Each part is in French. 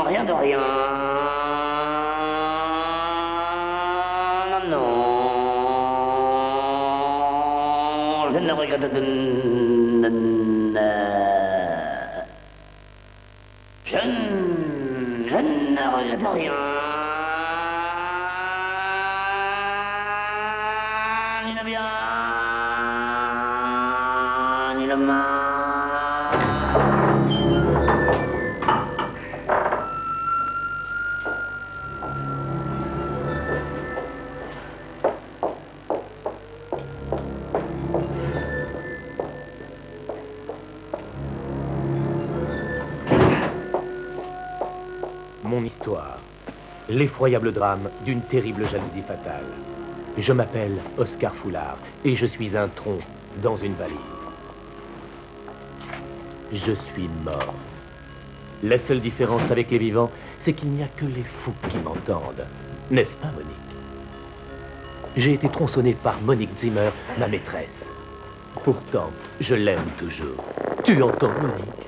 rien de rien. Non, non. Je ne regrette de... Je ne regrette rien. Ni le bien, ni le mal. Mon histoire, l'effroyable drame d'une terrible jalousie fatale. Je m'appelle Oscar Foulard et je suis un tronc dans une valise. Je suis mort. La seule différence avec les vivants, c'est qu'il n'y a que les fous qui m'entendent. N'est-ce pas, Monique? J'ai été tronçonné par Monique Zimmer, ma maîtresse. Pourtant, je l'aime toujours. Tu entends, Monique?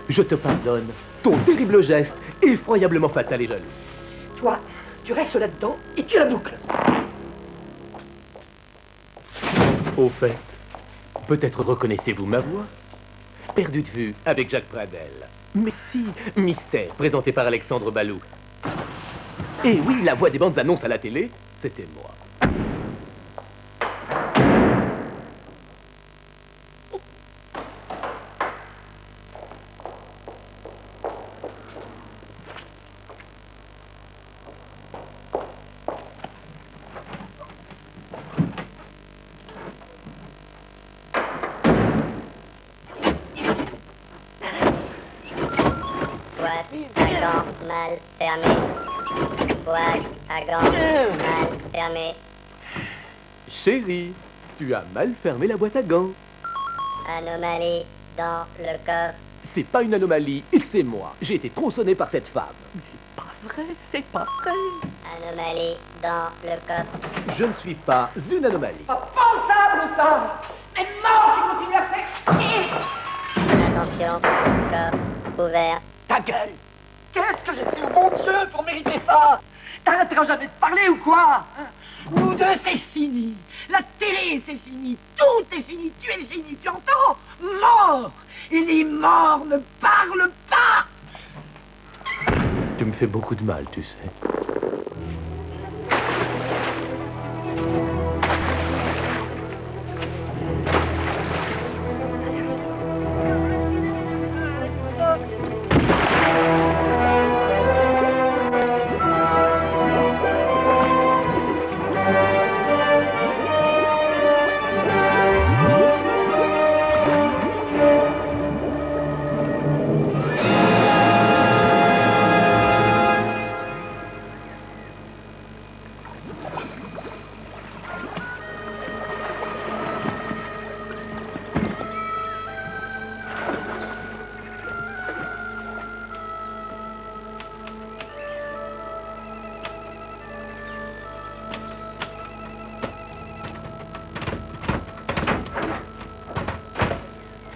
Je te pardonne ton terrible geste, effroyablement fatal et jaloux. Toi, tu restes là-dedans et tu la boucles. Au fait, peut-être reconnaissez-vous ma voix? Perdu de vue avec Jacques Pradel. Mais si, Mystère, présenté par Alexandre Balou. Et oui, la voix des bandes annonces à la télé, c'était moi. Mal fermé. Boîte à gants mal fermée. Chérie, tu as mal fermé la boîte à gants. Anomalie dans le coffre. C'est pas une anomalie, c'est moi. J'ai été tronçonné par cette femme. C'est pas vrai, c'est pas vrai. Anomalie dans le coffre. Je ne suis pas une anomalie. Pas pensable, ça. Les morts qui continuent à faire chier. Attention, coffre ouvert. Ta gueule. Qu'est-ce que j'ai fait au bon Dieu pour mériter ça? T'arrêteras jamais de parler ou quoi? Nous deux, c'est fini. La télé, c'est fini. Tout est fini. Tu es fini. Tu entends? Mort. Et les morts ne parlent pas. Tu me fais beaucoup de mal, tu sais.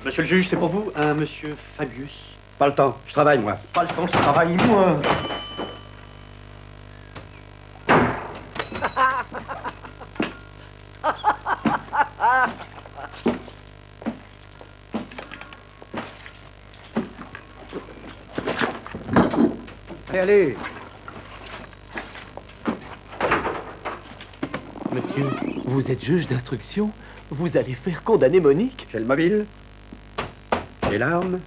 Monsieur le juge, c'est pour vous, un monsieur Fabius. Pas le temps, je travaille, moi. Pas le temps, je travaille, moi. Allez, allez. Monsieur, vous êtes juge d'instruction? Vous allez faire condamner Monique? J'ai le mobile. J'ai l'arme.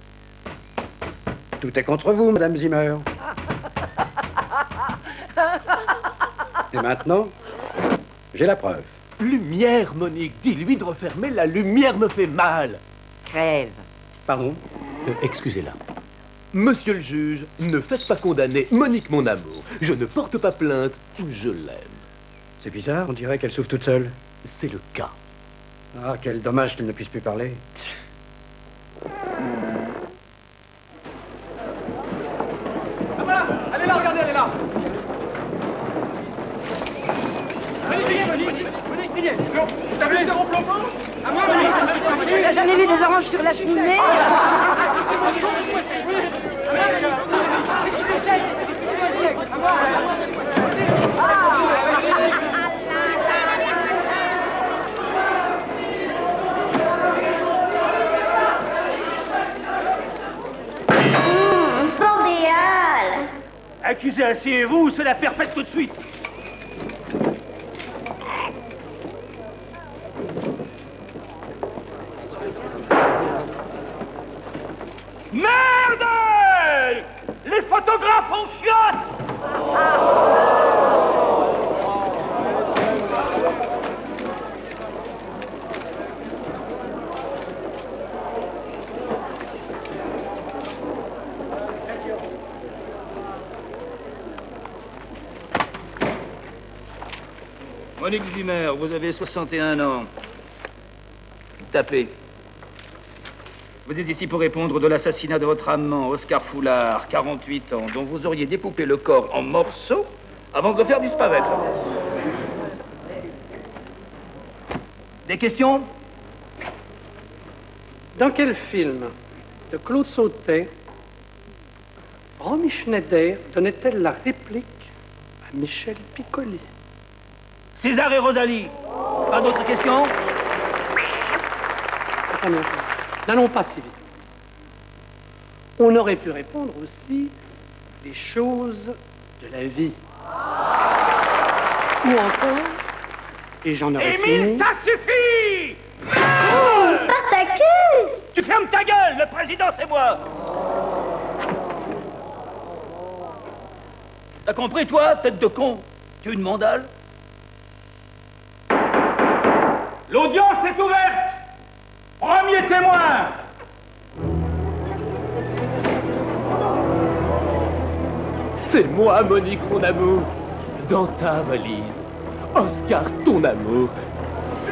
Tout est contre vous, Madame Zimmer. Et maintenant, j'ai la preuve. Lumière, Monique, dis-lui de refermer, la lumière me fait mal. Crève. Pardon? Excusez-la. Monsieur le juge, ne faites pas condamner Monique, mon amour. Je ne porte pas plainte, je l'aime. C'est bizarre, on dirait qu'elle souffre toute seule. C'est le cas. Ah, quel dommage qu'elle ne puisse plus parler. Ah voilà, elle est là, regardez, elle est là. Monique, t'as vu les oranges flambants? À moi, Tu n'as jamais vu des oranges sur la cheminée? Accusé, asseyez-vous, c'est la perpète tout de suite. Merde! Les photographes en chiottes! Monique Zimmer, vous avez 61 ans. Tapez. Vous êtes ici pour répondre de l'assassinat de votre amant, Oscar Foulard, 48 ans, dont vous auriez découpé le corps en morceaux avant de le faire disparaître. Des questions? Dans quel film de Claude Sautet, Romy Schneider donnait-elle la réplique à Michel Piccoli? César et Rosalie. Pas d'autres questions? N'allons pas si vite. On aurait pu répondre aussi des choses de la vie. Ou encore, et j'en aurais Émile, fini... ça suffit! Spartacus! Tu fermes ta gueule, le président, c'est moi! T'as compris, toi, tête de con? Tu es une mandale? L'audience est ouverte! Premier témoin! C'est moi, Monique, mon amour. Dans ta valise. Oscar, ton amour.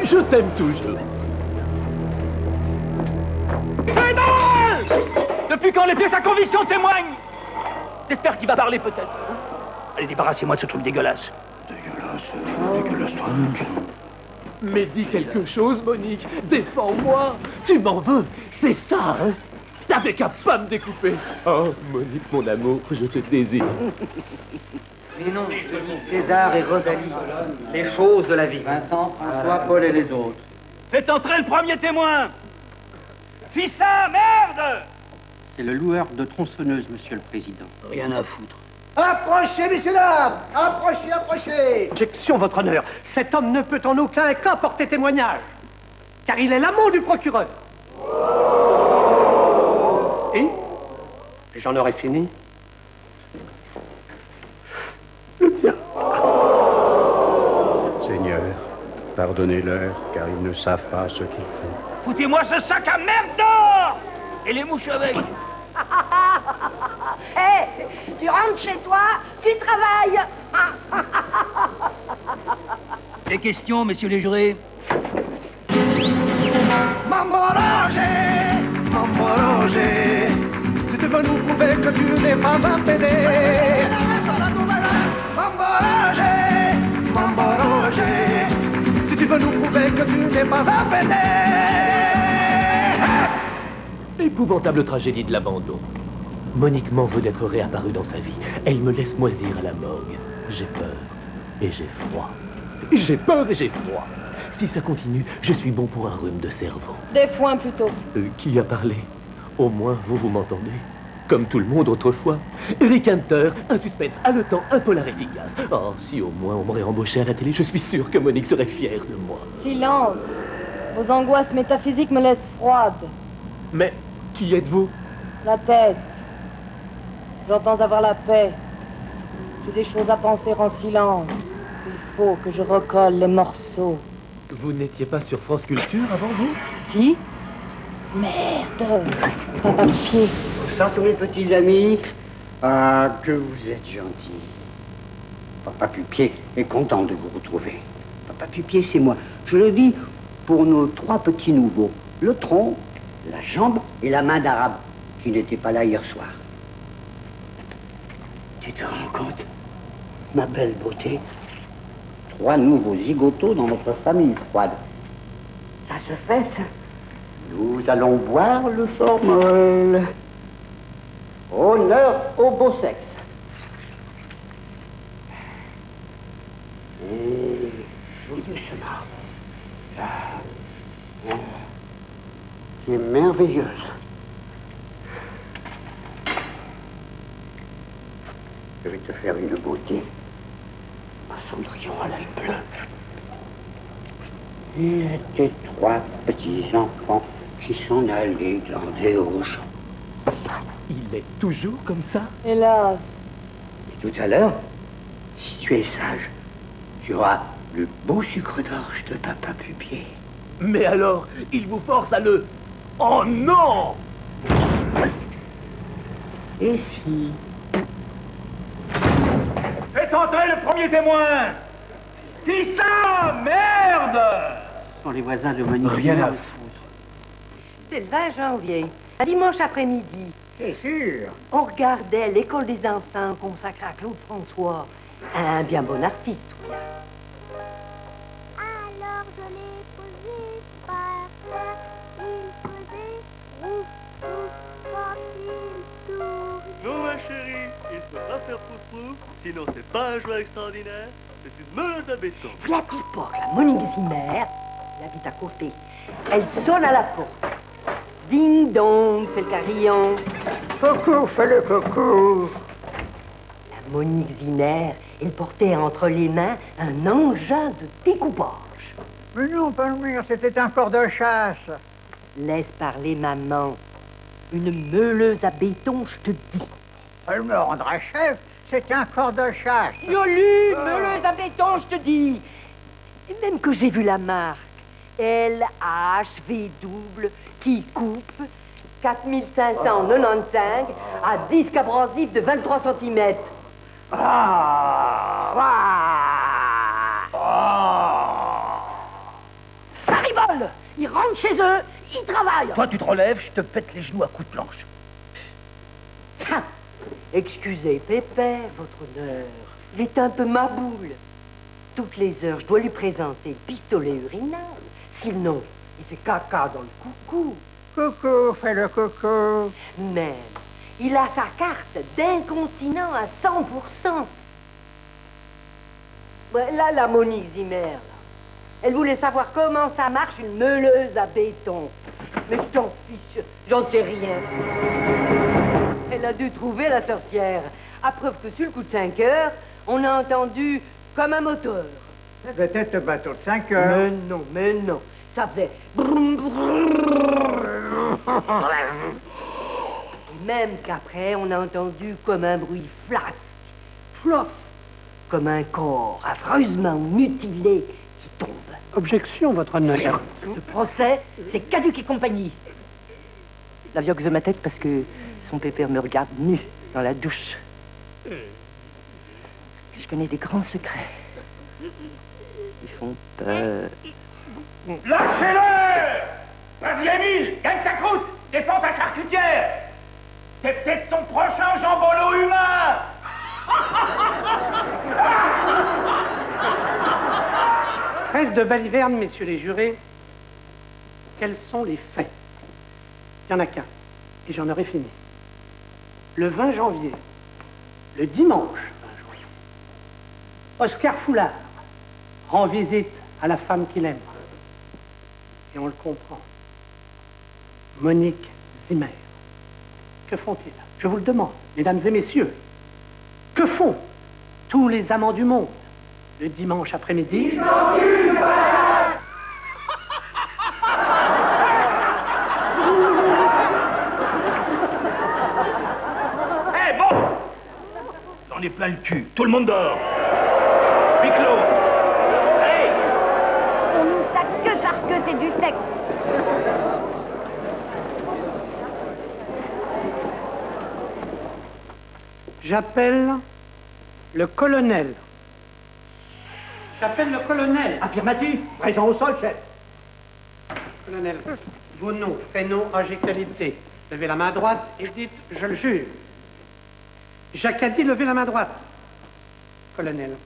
Je t'aime toujours. Pédale! Depuis quand les pièces à conviction témoignent? J'espère qu'il va parler peut-être. Allez, débarrassez-moi de ce truc dégueulasse. Dégueulasse, truc. Mais dis quelque chose, Monique. Défends-moi. Tu m'en veux. C'est ça, hein? T'avais qu'à pas me découper. Oh, Monique, mon amour, je te désire. Mais non, je dis César et Rosalie. Les choses de la vie. Vincent, François, Paul et les autres. Faites entrer le premier témoin! Fis ça, merde! C'est le loueur de tronçonneuse, monsieur le président. Rien à foutre. Approchez, messieurs, dames! Approchez, approchez! Objection, votre honneur. Cet homme ne peut en aucun cas porter témoignage, car il est l'amant du procureur. Et j'en aurais fini. Seigneur, pardonnez-leur, car ils ne savent pas ce qu'ils font. Foutez-moi ce sac à merde d'or! Et les mouches avec! Hé, tu rentres chez toi, tu travailles. Des questions, messieurs les jurés? Mambo Roger, si tu veux nous prouver que tu n'es pas un PD. Mambo Roger, si tu veux nous prouver que tu n'es pas un PD. Épouvantable tragédie de l'abandon. Monique m'en veut d'être réapparue dans sa vie. Elle me laisse moisir à la morgue. J'ai peur et j'ai froid. J'ai peur et j'ai froid. Si ça continue, je suis bon pour un rhume de cerveau. Des foins plutôt. Qui a parlé? Au moins, vous m'entendez. Comme tout le monde autrefois. Eric Hunter, un suspense haletant, un polar efficace. Oh, si au moins on m'aurait embauché à la télé, je suis sûr que Monique serait fière de moi. Silence. Vos angoisses métaphysiques me laissent froide. Mais qui êtes-vous? La tête. J'entends avoir la paix. J'ai des choses à penser en silence. Il faut que je recolle les morceaux. Vous n'étiez pas sur France Culture avant vous? Si? Merde. Papa Pied. Bonsoir tous mes petits amis. Ah, que vous êtes gentils. Papa Pupier est content de vous retrouver. Papa Pupier, c'est moi. Je le dis pour nos trois petits nouveaux. Le tronc, la jambe et la main d'arabe, qui n'étaient pas là hier soir. Tu te rends compte, ma belle beauté? Trois nouveaux zigotos dans notre famille froide. Ça se fait, ça. Nous allons boire le formol. Honneur au beau sexe. Et doucement. Tu es merveilleuse. Je vais te faire une beauté. Un cendrillon à l'œil bleu. Il était 3 petits enfants qui s'en allaient glander au champ. Il est toujours comme ça? Hélas. Et tout à l'heure, si tu es sage, tu auras le beau sucre d'orge de Papa Pupier. Mais alors, il vous force à le... Oh non! Et si? Faites entrer le premier témoin! Qui ça? Merde! Ce sont les voisins de Monique. Rien à C'était le 20 janvier, un dimanche après-midi. C'est sûr. On regardait l'école des enfants consacrée à Claude François, un bien bon artiste. Alors je l'ai posé par terre, il faisait ouf, ouf, quand il tournait. Non, ma chérie, il ne faut pas faire pouf-pouf, sinon c'est pas un jouet extraordinaire, c'est une meuleuse à béton. Voilà l'époque, la Monique Zimmer, elle habite à côté. Elle sonne à la porte. Ding dong, fait le carillon. Coucou, fais le coucou. La Monique Zimmer, elle portait entre les mains un engin de découpage. Mais non, Palmyre, c'était un corps de chasse. Laisse parler maman. Une meuleuse à béton, je te dis. Elle me rendra chef, c'est un corps de chasse. Yolu, meuleuse à béton, je te dis. Et même que j'ai vu la marque. LHV qui coupe 4595 à disque abrasif de 23 cm. Ça rigole. Ils rentrent chez eux, ils travaillent. Toi, tu te relèves, je te pète les genoux à coups de planche. Ah, excusez, Pépère, votre honneur. Il est un peu ma boule. Toutes les heures, je dois lui présenter le pistolet urinal. Sinon, il fait caca dans le coucou. Coucou, fais le coucou. Même, il a sa carte d'incontinent à 100%. Ouais, là, la Monique Zimmer, là. Elle voulait savoir comment ça marche une meuleuse à béton. Mais je t'en fiche, j'en sais rien. Elle a dû trouver la sorcière. À preuve que sur le coup de 5 heures, on a entendu comme un moteur. Peut-être le bateau de 5 heures. Mais non. Ça faisait... brum, brum. Et même qu'après, on a entendu comme un bruit flasque. Plof. Comme un corps affreusement mutilé qui tombe. Objection, votre honneur. Ce procès, c'est caduc et compagnie. La vioque veut ma tête parce que son pépère me regarde nu dans la douche. Je connais des grands secrets. Ils font peur. Lâchez-le! Vas-y, Émile, gagne ta croûte, défends ta charcutière. T'es peut-être son prochain jambolo humain. Trêve de baliverne, messieurs les jurés. Quels sont les faits? Il n'y en a qu'un, et j'en aurai fini. Le 20 janvier, le dimanche 20 janvier, Oscar Foulard rend visite à la femme qu'il aime. Et on le comprend. Monique Zimmer. Que font-ils? Je vous le demande, mesdames et messieurs. Que font tous les amants du monde le dimanche après-midi? Ils s'enculent, malade! Eh bon! J'en ai plein le cul. Tout le monde dort. Huis clos. Hey! On nous sac que parce que c'est du sexe. J'appelle le colonel. J'appelle le colonel. Affirmatif. Présent au sol, chef. Colonel, vos noms, prénoms, âge et qualité. Levez la main droite et dites « Je le jure ». Jacques a dit « Levez la main droite ». Colonel,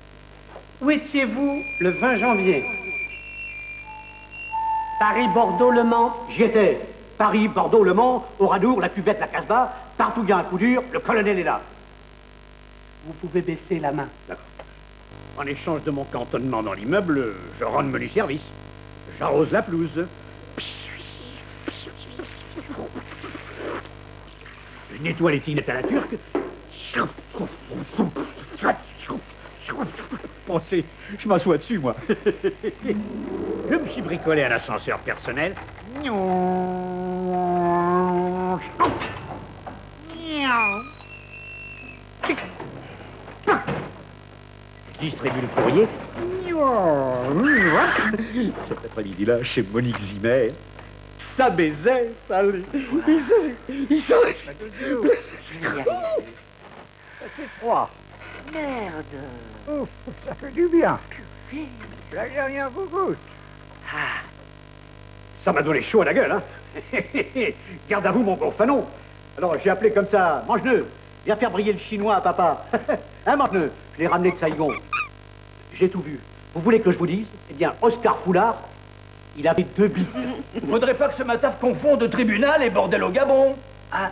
où étiez-vous le 20 janvier? Paris, Bordeaux, Le Mans, j'y étais. Paris, Bordeaux, Le Mans, Oradour, la cuvette, la Casbah, partout il y a un coup dur, le colonel est là. Vous pouvez baisser la main. D'accord. En échange de mon cantonnement dans l'immeuble, je rends de menu service. J'arrose la pelouse. Je nettoie les tinettes à la turque. pensez, je m'assois dessus, moi. Je me suis bricolé un ascenseur personnel. Je distribue le courrier. Cet après-midi-là, chez Monique Zimmer, ça baisait, ça allait. Il s'en... Ça fait froid. Merde. Ouf, ça fait du bien. La dernière gougoute. Ça m'a donné chaud à la gueule, hein. Garde à vous, mon gros fanon. Alors, j'ai appelé comme ça, Mange-Neu, viens faire briller le chinois à papa. Hein, Mange-Neu, je l'ai ramené de Saigon. J'ai tout vu. Vous voulez que je vous dise? Eh bien, Oscar Foulard, il avait 2 bites. Faudrait pas que ce matin confonde tribunal et bordel au Gabon. Ah.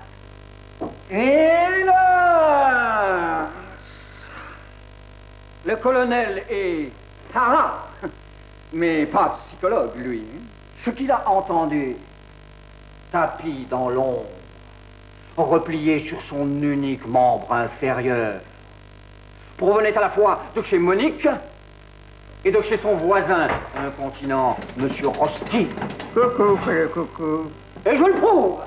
Et là, le colonel est parent, mais pas psychologue, lui. Ce qu'il a entendu, tapis dans l'ombre, replié sur son unique membre inférieur, provenait à la fois de chez Monique et de chez son voisin, incontinent, Monsieur Rosti. Coucou, fais le coucou. Et je le prouve.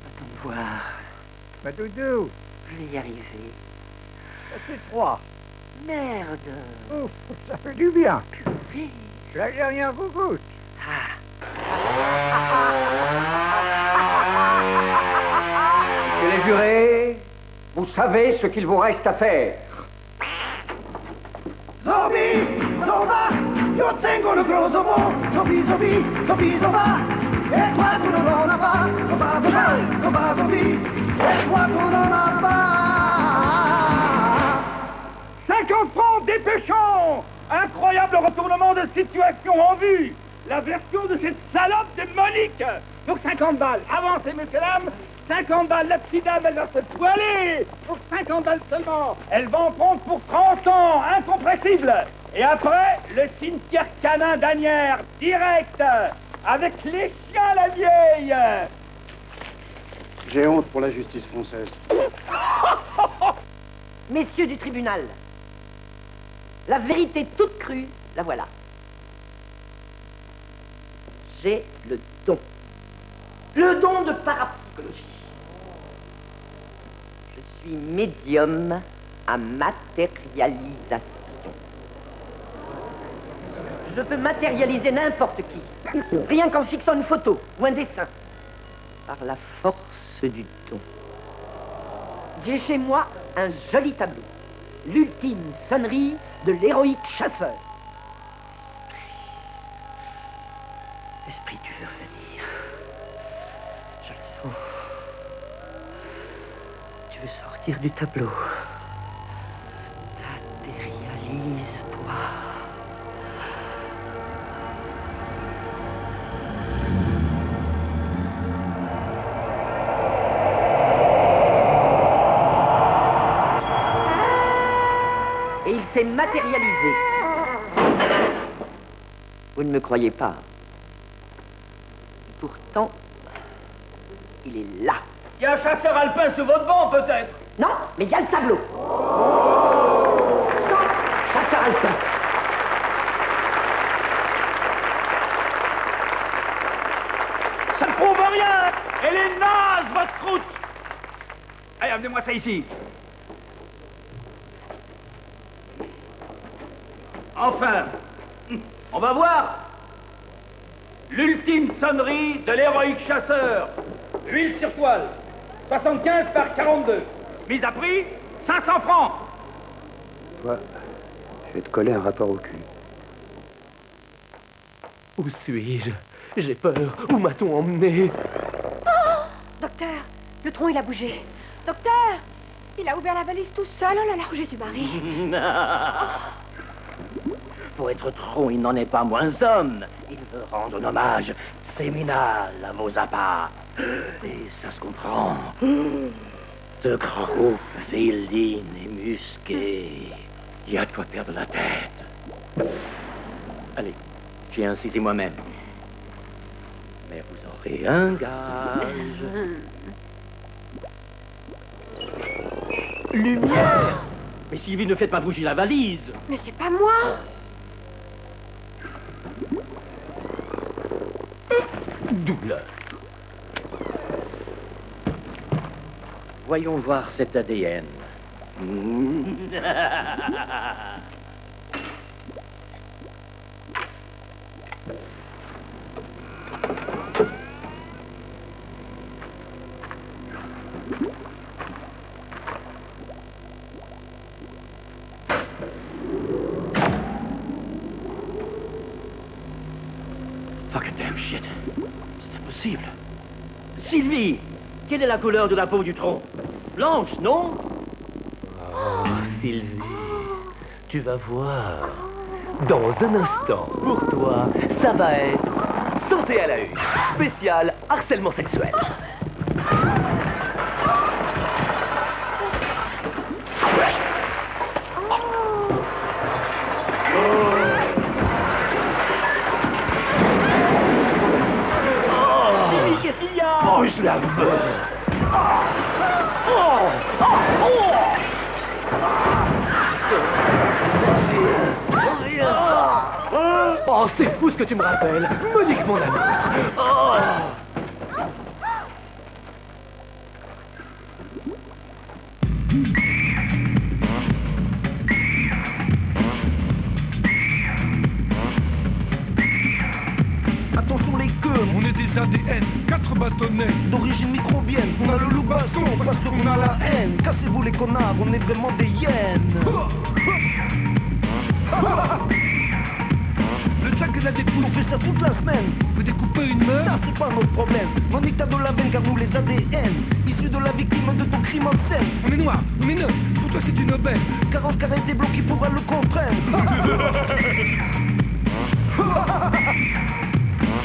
Attends de voir. Bah, doudou, Je vais y arriver. ça fait froid. Merde. Ouf, ça fait du bien. La dernière gougoute. Monsieur les jurés, vous savez ce qu'il vous reste à faire. Zombie, Zomba, io tengo le gros zombie, zombie, zombie, zombie, Zomba. Et toi, tu ne l'en as pas. Zomba, Zomba, Zomba, zombie. Et toi, tu n'en as pas. 50 francs, dépêchons! Incroyable retournement de situation en vue! La version de cette salope de Monique! Pour 50 balles, avancez, messieurs, dames! 50 balles, la petite dame, elle va se poiler! Pour 50 balles seulement! Elle va en prendre pour 30 ans, incompressible! Et après, le cimetière canin d'Anières, direct! Avec les chiens, la vieille! J'ai honte pour la justice française. Messieurs du tribunal, la vérité toute crue, la voilà. J'ai le don. Le don de parapsychologie. Je suis médium à matérialisation. Je peux matérialiser n'importe qui, rien qu'en fixant une photo ou un dessin, par la force du don. J'ai chez moi un joli tableau, l'ultime sonnerie de l'héroïque chasseur. Esprit, tu veux revenir? Je le sens. Tu veux sortir du tableau. Matérialise-toi. Et il s'est matérialisé. Vous ne me croyez pas. Pourtant, il est là. Il y a un chasseur alpin sous votre banc, peut-être? Non, mais il y a le tableau. Sans chasseur alpin. Ça ne prouve rien! Elle est naze, votre croûte! Allez, amenez-moi ça ici. Enfin, on va voir. L'ultime sonnerie de l'héroïque chasseur. Huile sur toile. 75 par 42. Mise à prix, 500 francs. Toi, je vais te coller un rapport au cul. Où suis-je? J'ai peur. Où m'a-t-on emmené? Docteur, le tronc, il a bougé. Docteur, il a ouvert la valise tout seul. Oh là là, Jésus-Marie. Pour être tronc, il n'en est pas moins homme. Il veut rendre un hommage séminal à vos appâts. Et ça se comprend. De croupe, féline et musquée. Il y a de quoi perdre la tête. Allez, j'ai insisté moi-même. Mais vous aurez un gage. Lumière! Mais Sylvie, ne faites pas bouger la valise. Mais c'est pas moi. Douleur. Voyons voir cet ADN. Fucking damn shit. C'est impossible. Sylvie, quelle est la couleur de la peau du tronc? Blanche, non? Oh, Sylvie, tu vas voir. Dans un instant, pour toi, ça va être Santé à la une, spécial harcèlement sexuel. Sylvie, qu'est-ce qu'il y a? Oh, je la veux. Oh, c'est fou ce que tu me rappelles. Monique, mon amour. Oh. Attention les queues, on est des ADN, 4 bâtonnets d'origine microbienne. On a le loup baston parce qu'on a la haine. Cassez-vous les connards, on est vraiment des hyènes. Le jack et la dépouille, on fait ça toute la semaine. Mais découper une meuf, ça c'est pas notre problème. Monique t'as de la veine car nous les ADN issus de la victime de ton crime obscène. On est noir, on est neuf, pour toi c'est du Nobel. Carence carré des blancs qui pourra le comprendre.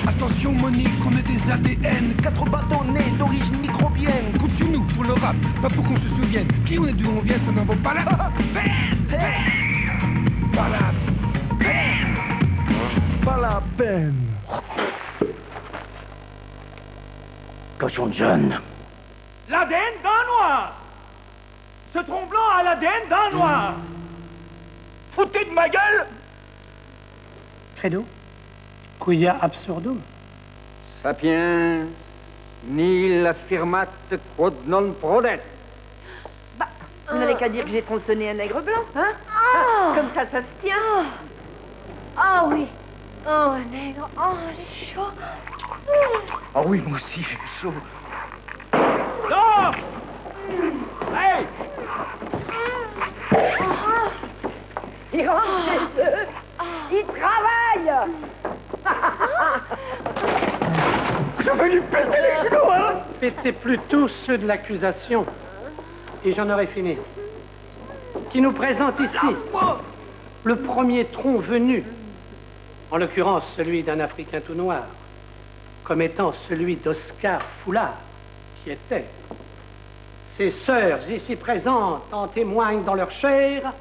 Attention Monique, on est des ADN, 4 bâtonnets d'origine microbienne. Compte sur nous pour le rap, pas pour qu'on se souvienne. Qui on est, d'où on vient, ça n'en vaut pas la peine. Pas la peine. Pas la peine. Cochon de John. L'ADN d'un noir. Ce tronc blanc a l'ADN d'un noir. Foutez de ma gueule. Credo? Quia absurdum. Sapiens nil affirmat quod non prodet. Bah, vous n'avez qu'à dire que j'ai tronçonné un nègre blanc, hein? Comme ça se tient. Ah oui. Oh, un nègre. Oh, j'ai chaud. Ah oui, moi aussi j'ai chaud. Non. Hey. Il rentre chez eux. Il travaille. Je vais lui péter les genoux, hein. Pétez plutôt ceux de l'accusation. Et j'en aurai fini. Qui nous présente ici le premier tronc venu, en l'occurrence celui d'un Africain tout noir, comme étant celui d'Oscar Foulard, qui était. Ses sœurs ici présentes en témoignent dans leur chair.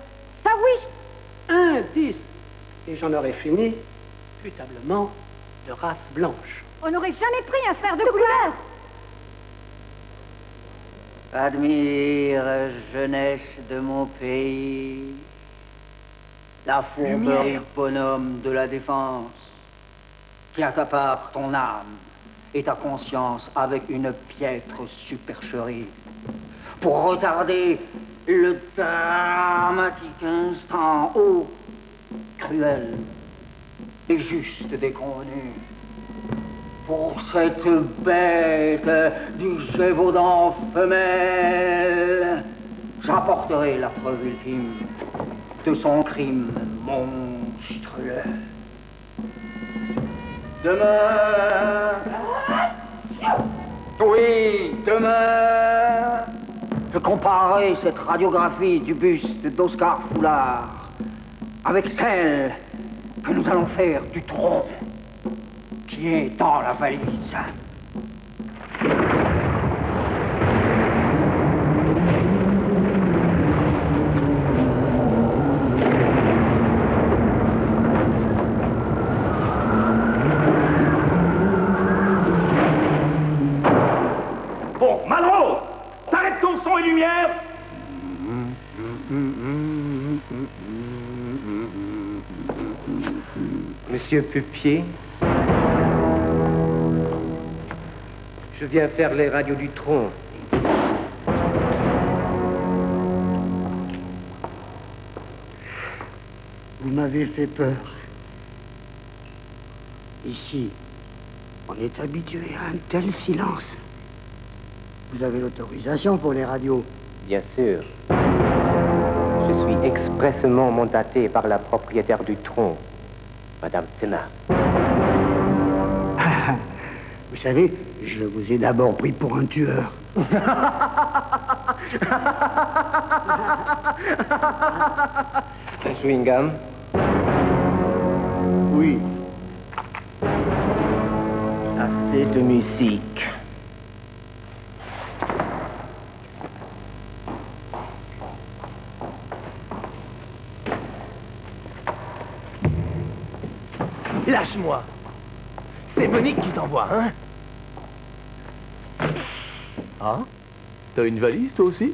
Ça oui. Indice. Et j'en aurai fini, putablement, de race blanche. On n'aurait jamais pris un frère de couleur. Admire, jeunesse de mon pays, la fourberie bonhomme de la défense, qui accapare ton âme et ta conscience avec une piètre supercherie, pour retarder le dramatique instant où, cruel et juste déconvenu, pour cette bête du Gévaudan femelle, j'apporterai la preuve ultime de son crime monstrueux. Demain, oui, demain, je comparerai cette radiographie du buste d'Oscar Foulard avec celle que nous allons faire du tronc qui est dans la valise. Bon, Malraux, t'arrêtes ton son et lumière. Monsieur Pupier, je viens faire les radios du tronc. Vous m'avez fait peur. Ici, on est habitué à un tel silence. Vous avez l'autorisation pour les radios? Bien sûr. Je suis expressément mandaté par la propriétaire du tronc, Madame Tsena. Vous savez, je vous ai d'abord pris pour un tueur. Un chewing-gum? Oui. Assez de musique. Lâche-moi. C'est Monique qui t'envoie, hein? Ah? T'as une valise, toi aussi?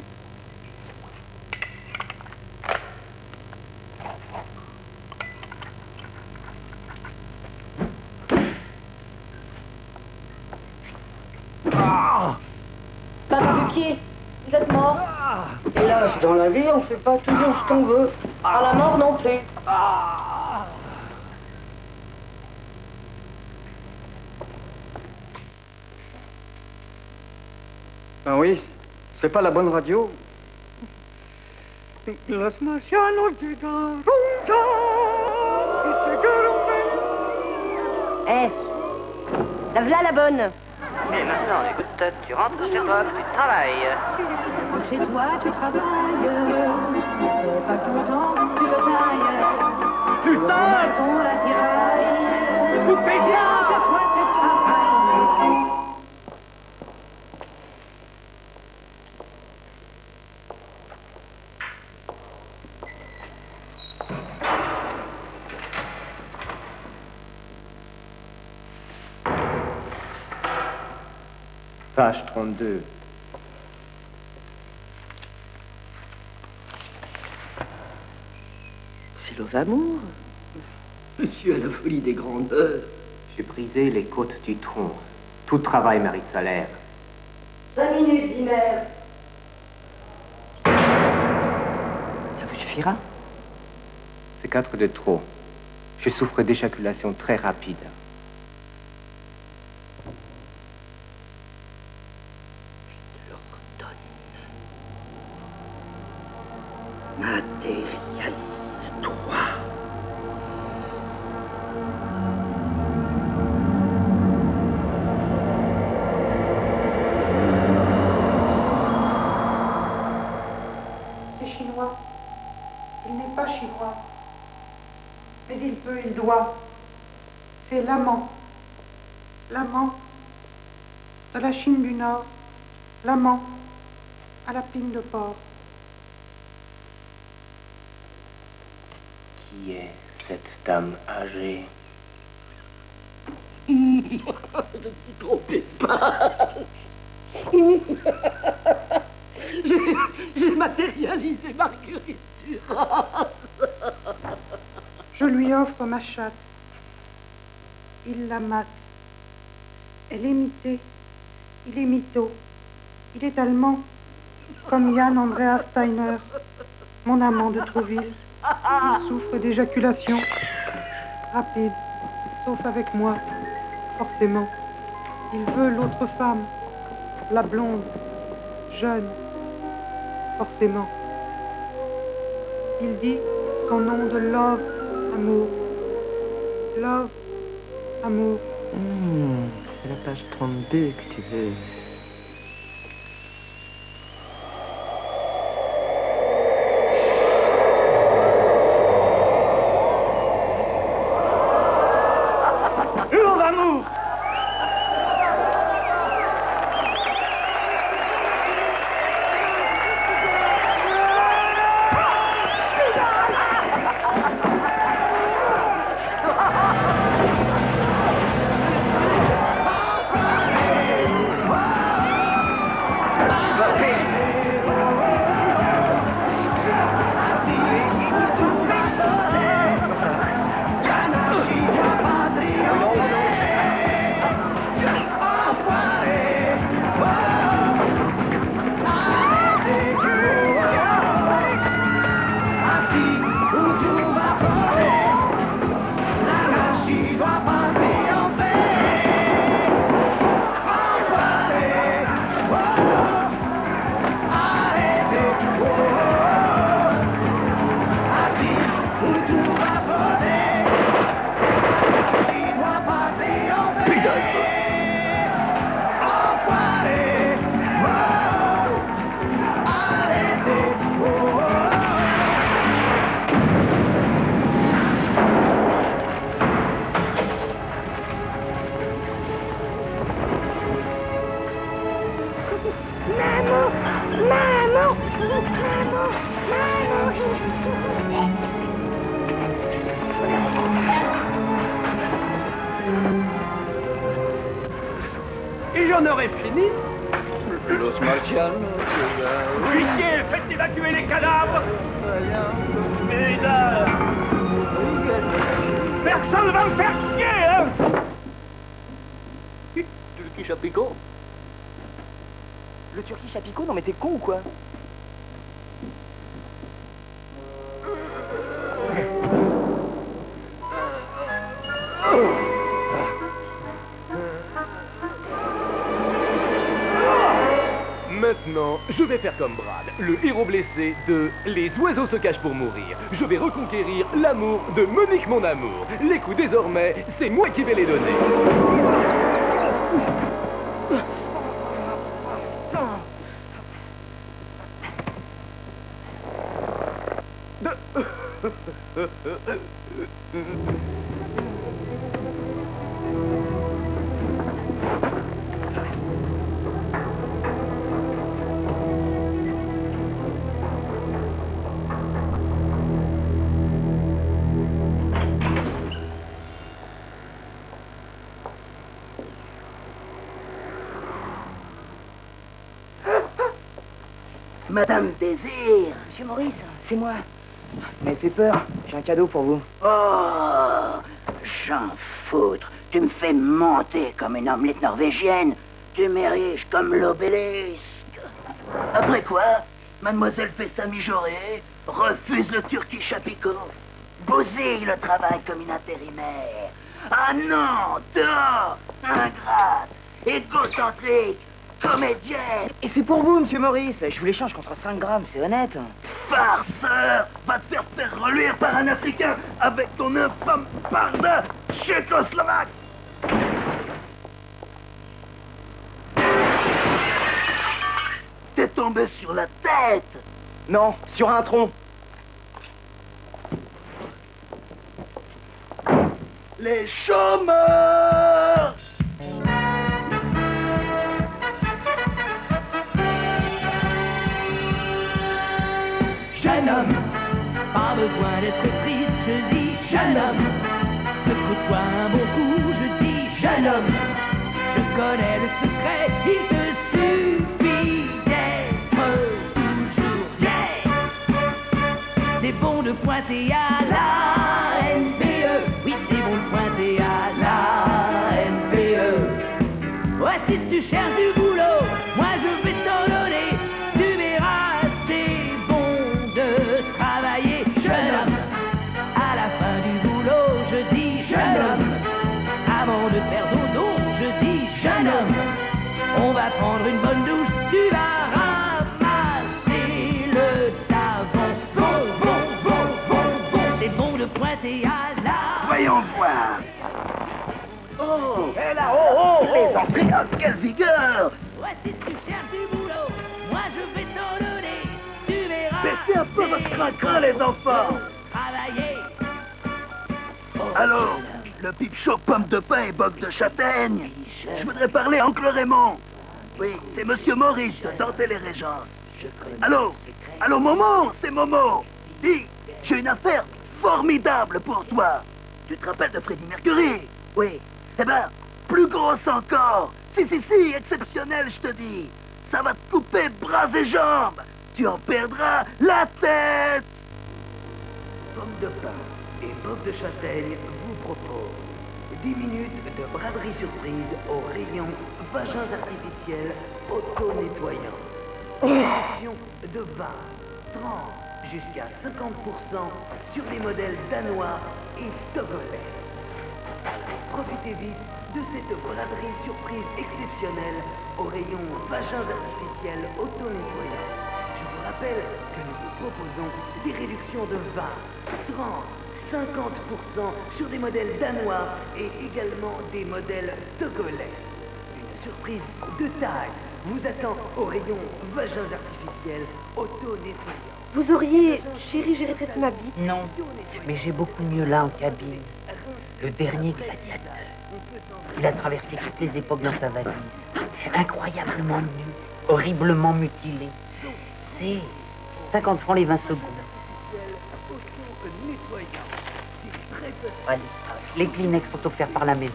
Papa Pupier, vous êtes mort. Hélas, dans la vie, on fait pas toujours ce qu'on veut. À la mort non plus. Ah oui, c'est pas la bonne radio. Los marcianos llegaron ya. Eh, la voilà la bonne. Et maintenant, écoute, tu rentres chez toi, tu travailles. Chez toi, tu travailles. T'es pas content, tu le tailles. Putain! Ton attirail. Coupez ça! Chez toi, tu travailles. Page 32. C'est Lovamour. Monsieur a la folie des grandeurs. J'ai brisé les côtes du tronc. Tout travail mérite salaire. 5 minutes, Zimmer. Ça vous suffira? C'est 4 de trop. Je souffre d'éjaculation très rapide. Matérialise-toi. C'est chinois. Il n'est pas chinois. Mais il peut, il doit. C'est l'amant. L'amant de la Chine du Nord. L'amant à la pine de porc. Qui est cette dame âgée? Je ne s'y trompez pas. J'ai matérialisé Marguerite Duras. Je lui offre ma chatte. Il la mate. Elle est mitée. Il est mytho. Il est allemand, comme Jan Andreas Steiner, mon amant de Trouville. Il souffre d'éjaculation rapide, sauf avec moi, forcément. Il veut l'autre femme, la blonde, jeune, forcément. Il dit son nom de love, amour. Love, amour. C'est la page 32 que tu veux. Lovamour! Wow! j'en aurais fini. Los Marcianos. Huissier, faites évacuer les cadavres. Mesdames. Personne va me faire chier, hein. Turkish à picot? Le Turkish à picot? Non mais t'es con ou quoi? Maintenant, je vais faire comme Brad, le héros blessé de Les oiseaux se cachent pour mourir. Je vais reconquérir l'amour de Monique mon amour. Les coups désormais, c'est moi qui vais les donner. Madame Désir. Monsieur Maurice, c'est moi. Vous m'avez fait peur. J'ai un cadeau pour vous. Oh, j'en foutre. Tu me fais monter comme une omelette norvégienne. Tu m'ériges comme l'obélisque. Après quoi, mademoiselle fait sa mijaurée, refuse le Turkish à picot, bousille le travail comme une intérimaire. Ah non, dehors, ingrate, égocentrique, comédienne. Et c'est pour vous, monsieur Maurice. Je vous l'échange contre 5 grammes, c'est honnête. Farceur, va te faire reluire par un Africain avec ton infâme pardin tchécoslovaque. T'es tombé sur la tête. Non, sur un tronc. Les chômeurs. Jeune homme, pas besoin d'être triste, je dis jeune homme. Secoue-toi un bon coup, je dis jeune homme. Je connais le secret, il te suffit d'être toujours gai. C'est bon de pointer à la NPE, oui c'est bon de pointer à la NPE. Ouais, si tu cherches du boulot, moi je vais t'en donner. Tu verras, c'est bon de travailler. Jeune homme, à la fin du boulot, je dis jeune homme. Avant de faire dodo, je dis jeune homme. On va prendre une bonne douche, tu vas ramasser le savon. C'est bon de pointer à la... Voyons voir. Oh, et là, oh, les entrées, à quelle vigueur. Ouais, si tu cherches du boulot, moi je vais t'en donner. Tu verras. Baissez un peu votre crin-crin, les enfants. Travailler. Allô, le pipe chaud, pomme de pain et boc de châtaigne. Je voudrais parler à Oncle Raymond. Oui, c'est Monsieur Maurice de Dentelle et Régence. Allô, allô, Momo, c'est Momo. Dis, j'ai une affaire formidable pour toi. Tu te rappelles de Freddie Mercury? Oui. Eh ben, plus grosse encore. Si, exceptionnel, je te dis. Ça va te couper bras et jambes. Tu en perdras la tête. Pomme de pain et boc de châtaigne vous proposent 10 minutes de braderie surprise au rayon vagins artificiels auto-nettoyants. Réduction de 20, 30, jusqu'à 50% sur les modèles danois et togolais. Profitez vite de cette braderie surprise exceptionnelle au rayon vagins artificiels auto-nettoyants. Je vous rappelle que nous vous proposons des réductions de 20, 30, 50% sur des modèles danois et également des modèles togolais. Une surprise de taille vous attend au rayon vagins artificiels auto-nettoyants. Vous auriez, chérie, j'ai rétréci ma bite. Non, mais j'ai beaucoup mieux là en cabine. Le dernier gladiateur. Il a traversé toutes les époques dans sa valise. Incroyablement nu, horriblement mutilé. C'est 50 francs les 20 secondes. Allez, les Kleenex sont offerts par la maison.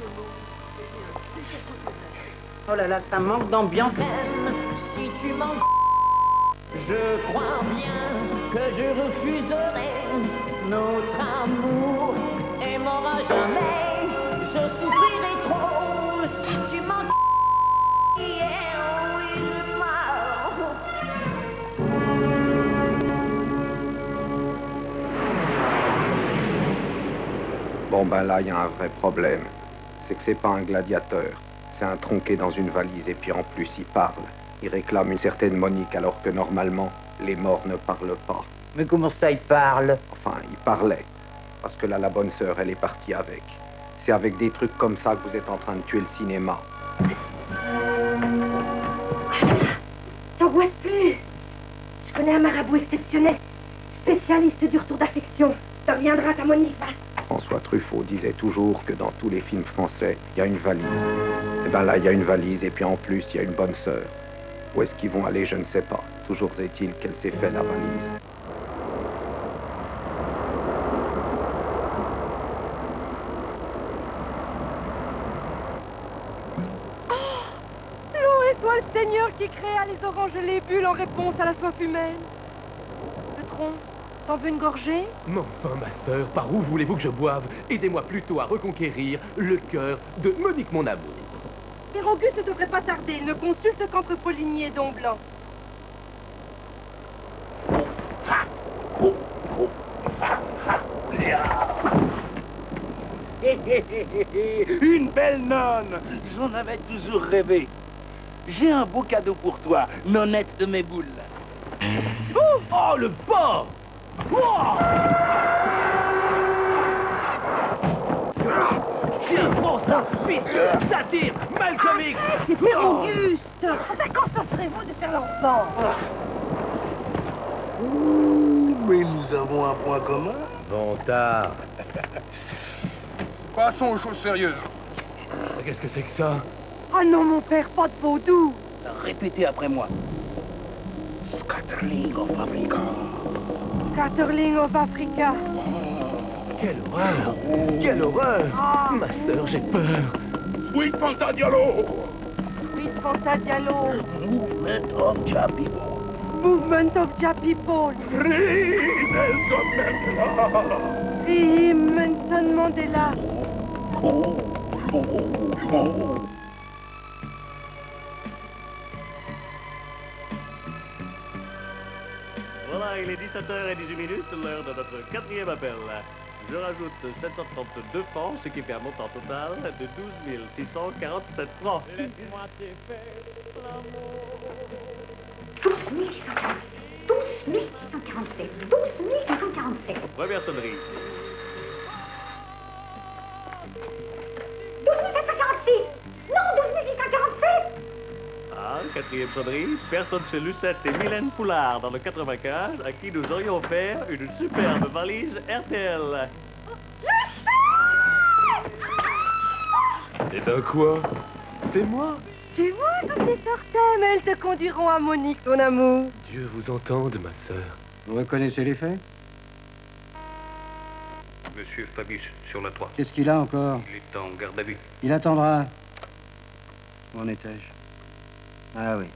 Oh là là, ça manque d'ambiance. Même si tu manques, je crois bien que je refuserai. Notre amour est mort à jamais. Je souffrirai trop si tu manques. Yeah, oui, je meurs. Bon ben là, il y a un vrai problème. C'est que c'est pas un gladiateur. C'est un tronqué dans une valise et puis en plus il parle. Il réclame une certaine Monique alors que normalement, les morts ne parlent pas. Mais comment ça, il parle? Enfin, il parlait. Parce que là, la bonne sœur, elle est partie avec. C'est avec des trucs comme ça que vous êtes en train de tuer le cinéma. T'angoisses plus. Je connais un marabout exceptionnel, spécialiste du retour d'affection. Ça reviendra ta Monique, va. François Truffaut disait toujours que dans tous les films français, il y a une valise. Et ben là, il y a une valise et puis en plus, il y a une bonne sœur. Où est-ce qu'ils vont aller, je ne sais pas. Toujours est-il qu'elle s'est fait la valise. Loué soit le Seigneur qui créa les oranges et les bulles en réponse à la soif humaine. Le tronc, t'en veux une gorgée? Mais enfin, ma sœur, par où voulez-vous que je boive? Aidez-moi plutôt à reconquérir le cœur de Monique, mon amour. Hérogus ne devrait pas tarder. Il ne consulte qu'entre Poligny et Don Blanc. Une belle nonne. J'en avais toujours rêvé. J'ai un beau cadeau pour toi, nonnette de mes boules. Oh, le porc! Tiens, prends ça, vicieux, satire, Malcolm X! Mais Auguste, enfin, quand ça serait vous de faire l'enfant? Ouh, mais nous avons un point commun. Bon tard. Passons aux choses sérieuses. Qu'est-ce que c'est que ça? Ah non, mon père, pas de vaudou. Répétez après moi. Scatterling of Africa. Scatterling of Africa. Quelle horreur! Quelle horreur! Ma sœur, j'ai peur. Sweet Fanta Diallo. Sweet Fanta Diallo. Movement of Ja people. Movement of Ja people. Free Nelson Mandela. Free Nelson Mandela. Voilà, il est 17h18, l'heure de notre quatrième appel. Je rajoute 732 francs, ce qui fait un montant total de 12 647 francs. Laisse-moi te faire l'amour. 12 647. 12 647. 12 647. Première sonnerie. 12 746. Non, 12 647. Ah, quatrième sonnerie. Personne chez Lucette et Mylène Poulard dans le 95 à qui nous aurions offert une superbe valise RTL. Eh ben quoi? C'est moi? Tu vois comme tu sortais, mais elles te conduiront à Monique, ton amour. Dieu vous entende, ma sœur. Vous reconnaissez les faits? Monsieur Fabius, sur la 3. Qu'est-ce qu'il a encore? Il est en garde à vue. Il attendra. Où en étais-je? Ah oui.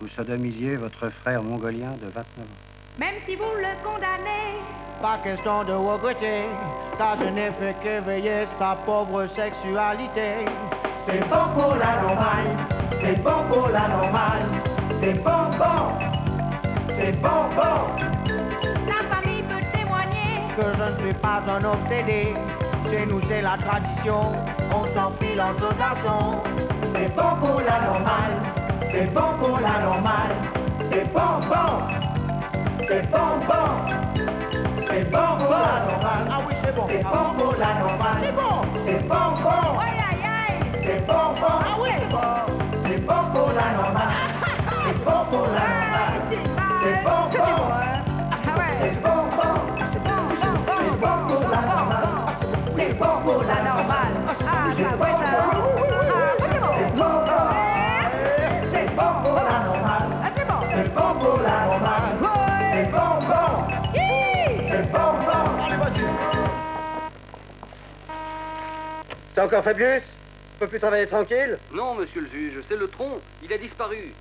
Vous sodomisiez votre frère mongolien de 29 ans. Même si vous le condamnez, Pas question de regretter, car je n'ai fait qu'éveiller sa pauvre sexualité. C'est bon pour la normale, c'est bon pour la normale, c'est bon, c'est bon. la famille peut témoigner Que je ne suis pas un obsédé, chez nous c'est la tradition, on s'enfile entre garçons. C'est bon pour la normale, c'est bon pour la normale, c'est bon. C'est bon. C'est bon pour la normale. Ah oui, c'est bon. C'est bon pour la normale. C'est bon. C'est bon. C'est bon. Ah oui, c'est bon. C'est bon pour la normale. C'est bon pour la normale. C'est bon. C'est bon. C'est bon pour la normale. C'est bon pour la normale. C'est bon. C'est bon. C'est bon pour la normale. C'est bon pour la normale. C'est bon. C'est bon. Allez, vas-y. C'est encore Fabius? Je peux plus travailler tranquille? Non, monsieur le juge, c'est le tronc. Il a disparu.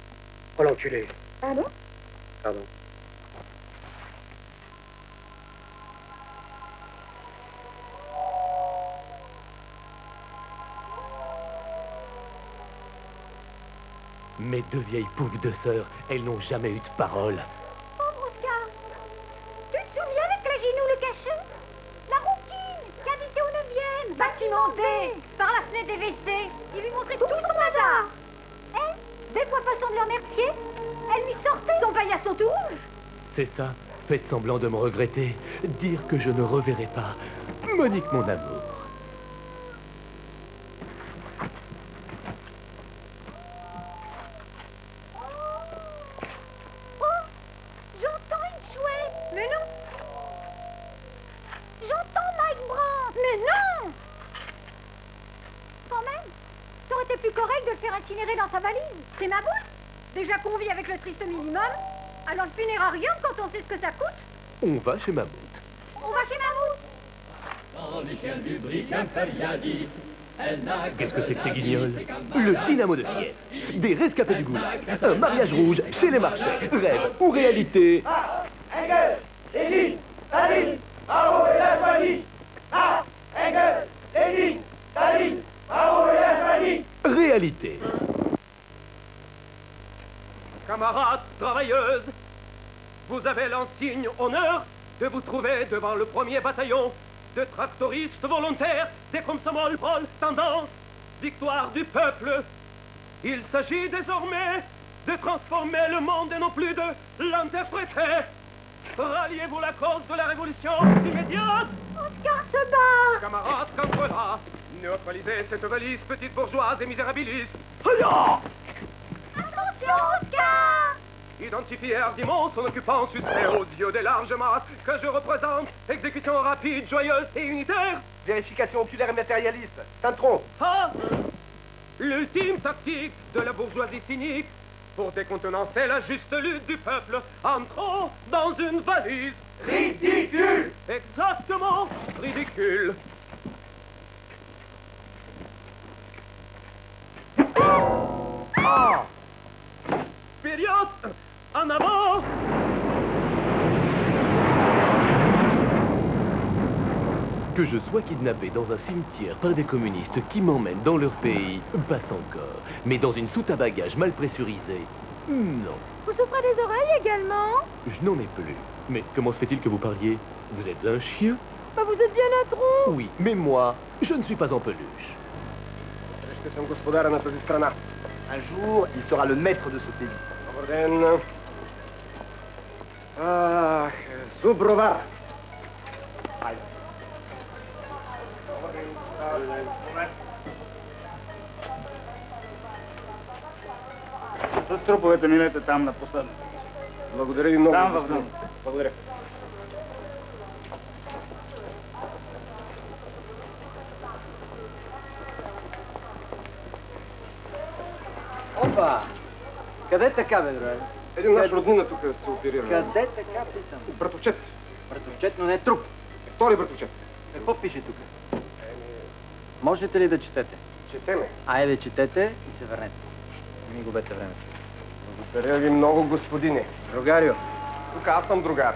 Oh l'enculé. Pardon? Pardon. Mes deux vieilles pouves de sœurs, elles n'ont jamais eu de parole. Pauvre Oscar. Tu te souviens avec Claginou le cachot? La rouquine qui habitait au 9e, bâtiment D, par la fenêtre des WC. Il lui montrait tout son bazar. Et, des fois façon de le remercier, elle lui sortait son paillasson tout rouge. C'est ça, faites semblant de me regretter. Dire que je ne reverrai pas Monique, mon amour. J'entends une chouette. Mais non. J'entends Mike Brandt. Mais non. Quand même, ça aurait été plus correct de le faire incinérer dans sa valise. C'est ma bouche. Déjà qu'on vit avec le triste minimum, alors le finira rien quand on sait ce que ça coûte. On va chez Mammouth. On va chez Mammouth. Dans les chiens du brick impérialiste, elle n'a Qu'est-ce que c'est que ces guignols? Le Dynamo de Kiev, des rescapés du goulag, un mariage rouge chez les marchés, rêve ou réalité? Engels, Lénine, Staline, Mao et la Somalie. Marx, Engels, Lénine, Staline, Mao et la Somalie. Réalité. Camarades travailleuses, vous avez l'insigne honneur de vous trouver devant le premier bataillon de tractoristes volontaires des Komsomol Pol Tendance, victoire du peuple. Il s'agit désormais de transformer le monde et non plus de l'interpréter. Ralliez-vous la cause de la révolution immédiate. Oscar se bat. Camarades cancrelats, neutralisez cette valise petite bourgeoise et misérabiliste. Attention, Oscar. Identifiez hardiment son occupant suspect aux yeux des larges masses que je représente. Exécution rapide, joyeuse et unitaire. Vérification oculaire et matérialiste. C'est un tronc. Ah! L'ultime tactique de la bourgeoisie cynique pour décontenancer la juste lutte du peuple entrant dans une valise. Ridicule! Exactement, ridicule. Ah! Période, en avant! Que je sois kidnappé dans un cimetière par des communistes qui m'emmènent dans leur pays, passe encore. Mais dans une soute à bagages mal pressurisée, non. Vous souffrez des oreilles également? Je n'en ai plus. Mais comment se fait-il que vous parliez? Vous êtes un chien? Bah vous êtes bien un tronc. Oui, mais moi, je ne suis pas en peluche. Un jour, il sera le maître de ce pays. Ah, Zubrovar. С труповете минете там на последно. Благодаря ви много, Там в господин. дом. Благодаря. Опа! Къде така, бе, бре? Един наш роднина тук се оперира. Къде така, питам? Братовчет. Братовчет, но не труп. Втори братовчет. Какво пише тук? Можете ли да четете? Четеме. Айде, четете и се върнете. Не ми губете времето. Благодаря ви много, господине. Другарио. Тук аз съм другар.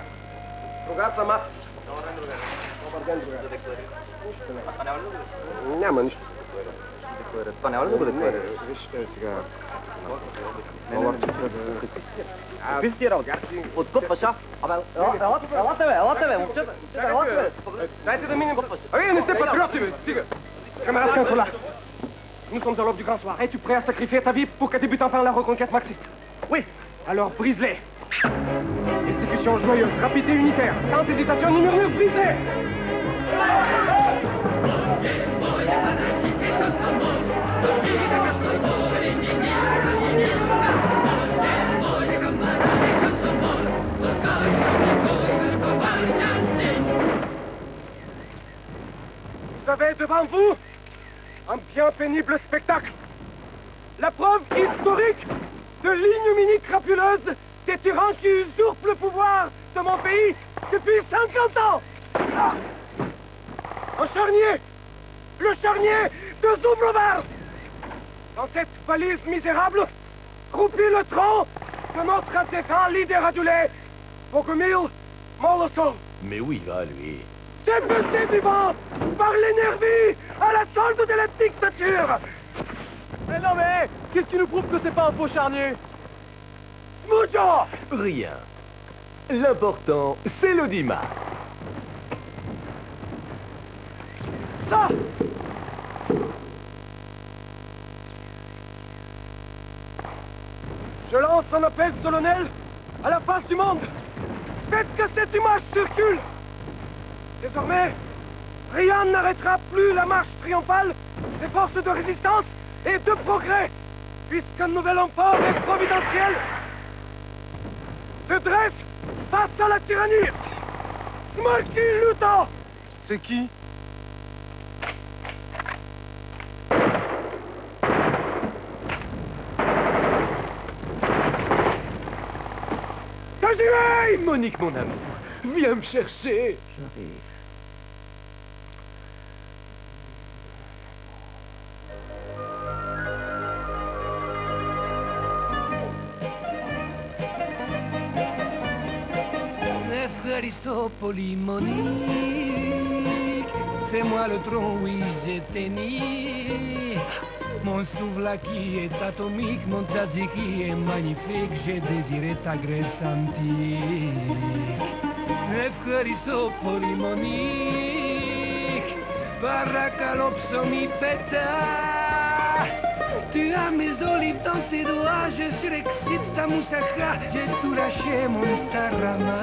Другар съм аз. Добър ден, другар. Добър ден, другар. За деклариране. Нищо не. Това няма ли да го декларирате? Няма нищо за деклариране. Декларирате. Това няма ли да го декларирате? Виж, сега... Какви си ти работи? Откъпваш, а? Абе, елате, бе, момчета. Елате, бе. Дайте да минем. Вие не сте патриоти, бе, стига. Camarade Cancola, nous sommes à l'aube du grand soir. Es-tu prêt à sacrifier ta vie pour que débute enfin la reconquête marxiste? Oui. Alors brise-les. Exécution joyeuse, rapide et unitaire. Sans hésitation ni murmure, brise-les. Vous avez devant vous un bien pénible spectacle. La preuve historique de l'ignominie crapuleuse des tyrans qui usurpent le pouvoir de mon pays depuis 50 ans. Ah. Un charnier, le charnier de Zubrovar. Dans cette valise misérable, croupit le tronc de notre défunt leader adulé, Bogomil Molosov. Mais où il va, lui? Dépecé vivant par l'énergie à la solde de la dictature. Mais non mais, qu'est-ce qui nous prouve que c'est pas un faux charnier? Smoujo! Rien. L'important, c'est l'audimat. Ça! Je lance un appel solennel à la face du monde. Faites que cette image circule. Désormais, rien n'arrêtera plus la marche triomphale des forces de résistance et de progrès, puisqu'un nouvel enfant et providentiel se dresse face à la tyrannie. Smolky Luto! C'est qui? Que j'y aille! Monique, mon amour, viens me chercher. J'arrive. Efcharistopoli, Monique, c'est moi le tronc, oui, j'étais né. Mon souffle qui est atomique, mon tadji qui est magnifique, j'ai désiré ta graisse antique. Efcharistopoli, Monique, Barakalopsomi feta. Tu as mes olives dans tes doigts, je surexcite ta moussaka, j'ai tout lâché mon tarama.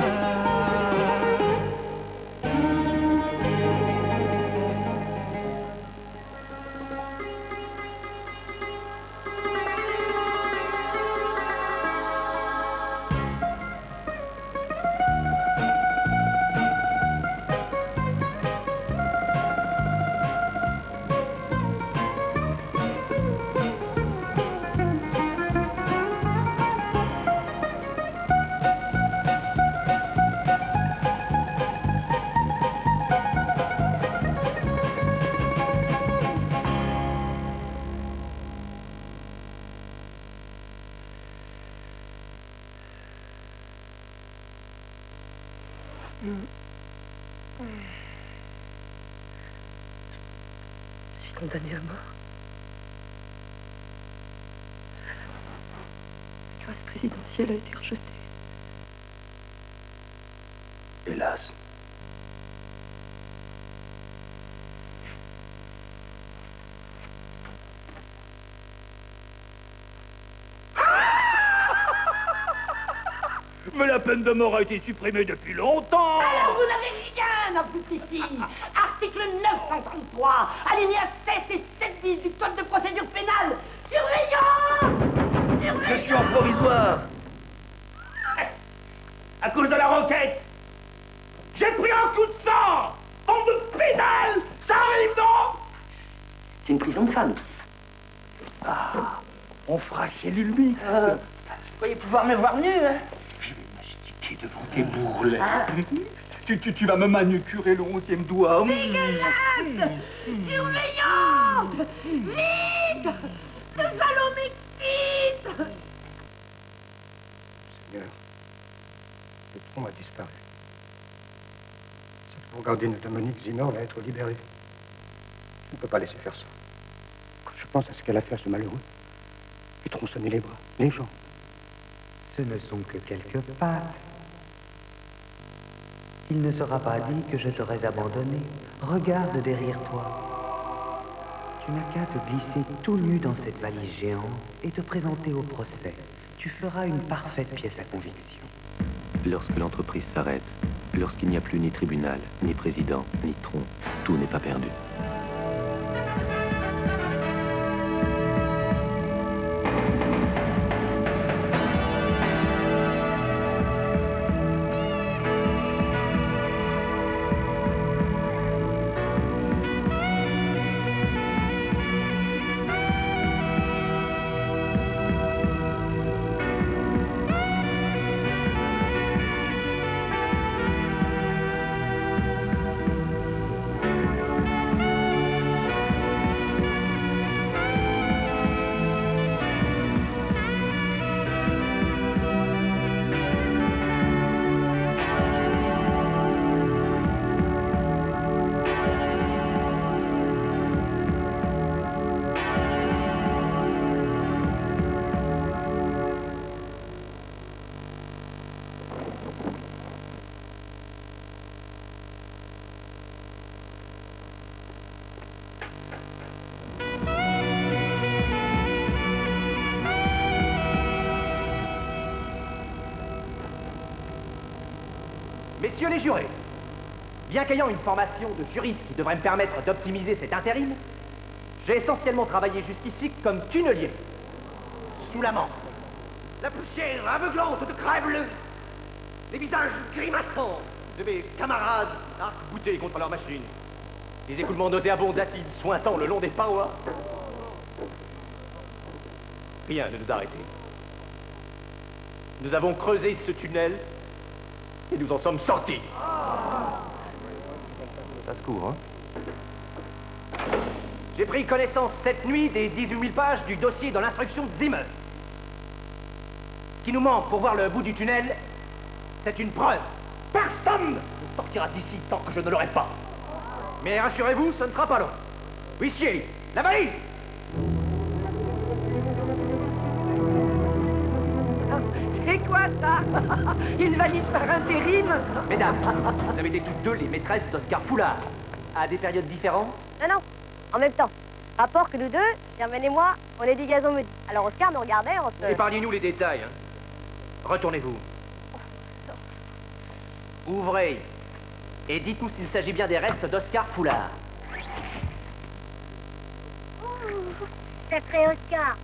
Je suis condamnée à mort. La grâce présidentielle a été rejetée. Hélas. Mais la peine de mort a été supprimée depuis longtemps. Alors vous n'avez rien à foutre ici. Article 933, alinéa 7 et 7 bis du Code de procédure pénale. Surveillant! Je suis en provisoire. À cause de la requête. J'ai pris un coup de sang. Bande de pédales. Ça arrive, non? C'est une prison de femmes ici. Ah, on fera cellule mixte. Vous croyez pouvoir me voir nu, hein? Qui devant tes bourrelets. Ah. Tu vas me manucurer le 11e doigt. Dégueulasse! Surveillante! Vite! Ce salaud m'excite! Seigneur, le tronc a disparu. Cette bourgandine de Monique Zimmer va être libérée. Je ne peux pas laisser faire ça. Quand je pense à ce qu'elle a fait à ce malheureux, lui tronçonner les bras, les jambes. Ce ne sont que quelques pattes. Il ne sera pas dit que je t'aurais abandonné. Regarde derrière toi. Tu n'as qu'à te glisser tout nu dans cette valise géante et te présenter au procès. Tu feras une parfaite pièce à conviction. Lorsque l'entreprise s'arrête, lorsqu'il n'y a plus ni tribunal, ni président, ni tronc, tout n'est pas perdu. Messieurs les jurés, bien qu'ayant une formation de juriste qui devrait me permettre d'optimiser cet intérim, j'ai essentiellement travaillé jusqu'ici comme tunnelier, sous la menthe. La poussière aveuglante de crève-bleue, les visages grimaçants de mes camarades arc-boutés contre leur machine, les écoulements nauséabonds d'acide sointant le long des parois. Rien ne nous a arrêtés. Nous avons creusé ce tunnel et nous en sommes sortis. Ça se court, hein? J'ai pris connaissance cette nuit des 18 000 pages du dossier de l'instruction Zimmer. Ce qui nous manque pour voir le bout du tunnel, c'est une preuve. Personne ne sortira d'ici tant que je ne l'aurai pas. Mais rassurez-vous, ce ne sera pas long. Huissier, la valise! C'est quoi ça? Une valise par intérim? Mesdames, vous avez été toutes deux les maîtresses d'Oscar Foulard, à des périodes différentes? Non, en même temps. Rapport que nous deux, Germaine et moi, on est des gazons maudits. Alors Oscar nous regardait, on se... Épargnez-nous les détails, hein. Retournez-vous. Ouvrez. Et dites-nous s'il s'agit bien des restes d'Oscar Foulard. Sacré Oscar.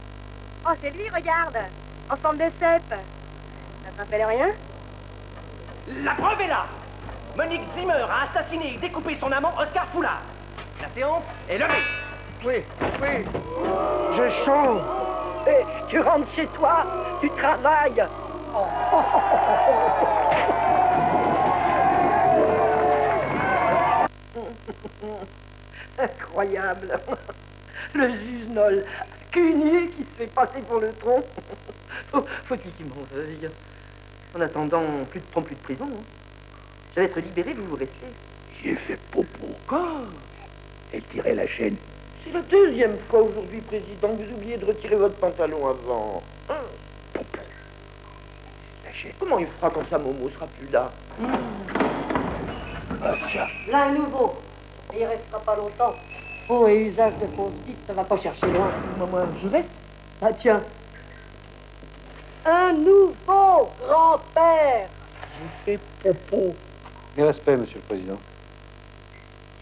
Oh, c'est lui, regarde. En forme de cèpe. Ça te rappelle rien? La preuve est là. Monique Zimmer a assassiné et découpé son amant Oscar Foulard. La séance est levée. Oui. J'ai chaud. Et tu rentres chez toi, tu travailles. Incroyable. Le juge Noll, cul nu qui se fait passer pour le tronc. Faut-il qu'il m'en veuille? En attendant, plus de prison. Hein. Je vais être libéré, vous restez. J'ai fait popo. Quoi? Et tirer la chaîne. C'est la deuxième fois aujourd'hui, Président, que vous oubliez de retirer votre pantalon avant. Hein? Popo. La chaîne. Comment il fera quand sa Momo sera plus là? Ah, ça. Là, un nouveau. Et il restera pas longtemps. Faux et usage de fausses bites, ça va pas chercher loin. Moi, je reste. Ah tiens. Un nouveau grand-père. J'ai fait popo. Mes respects, Monsieur le Président.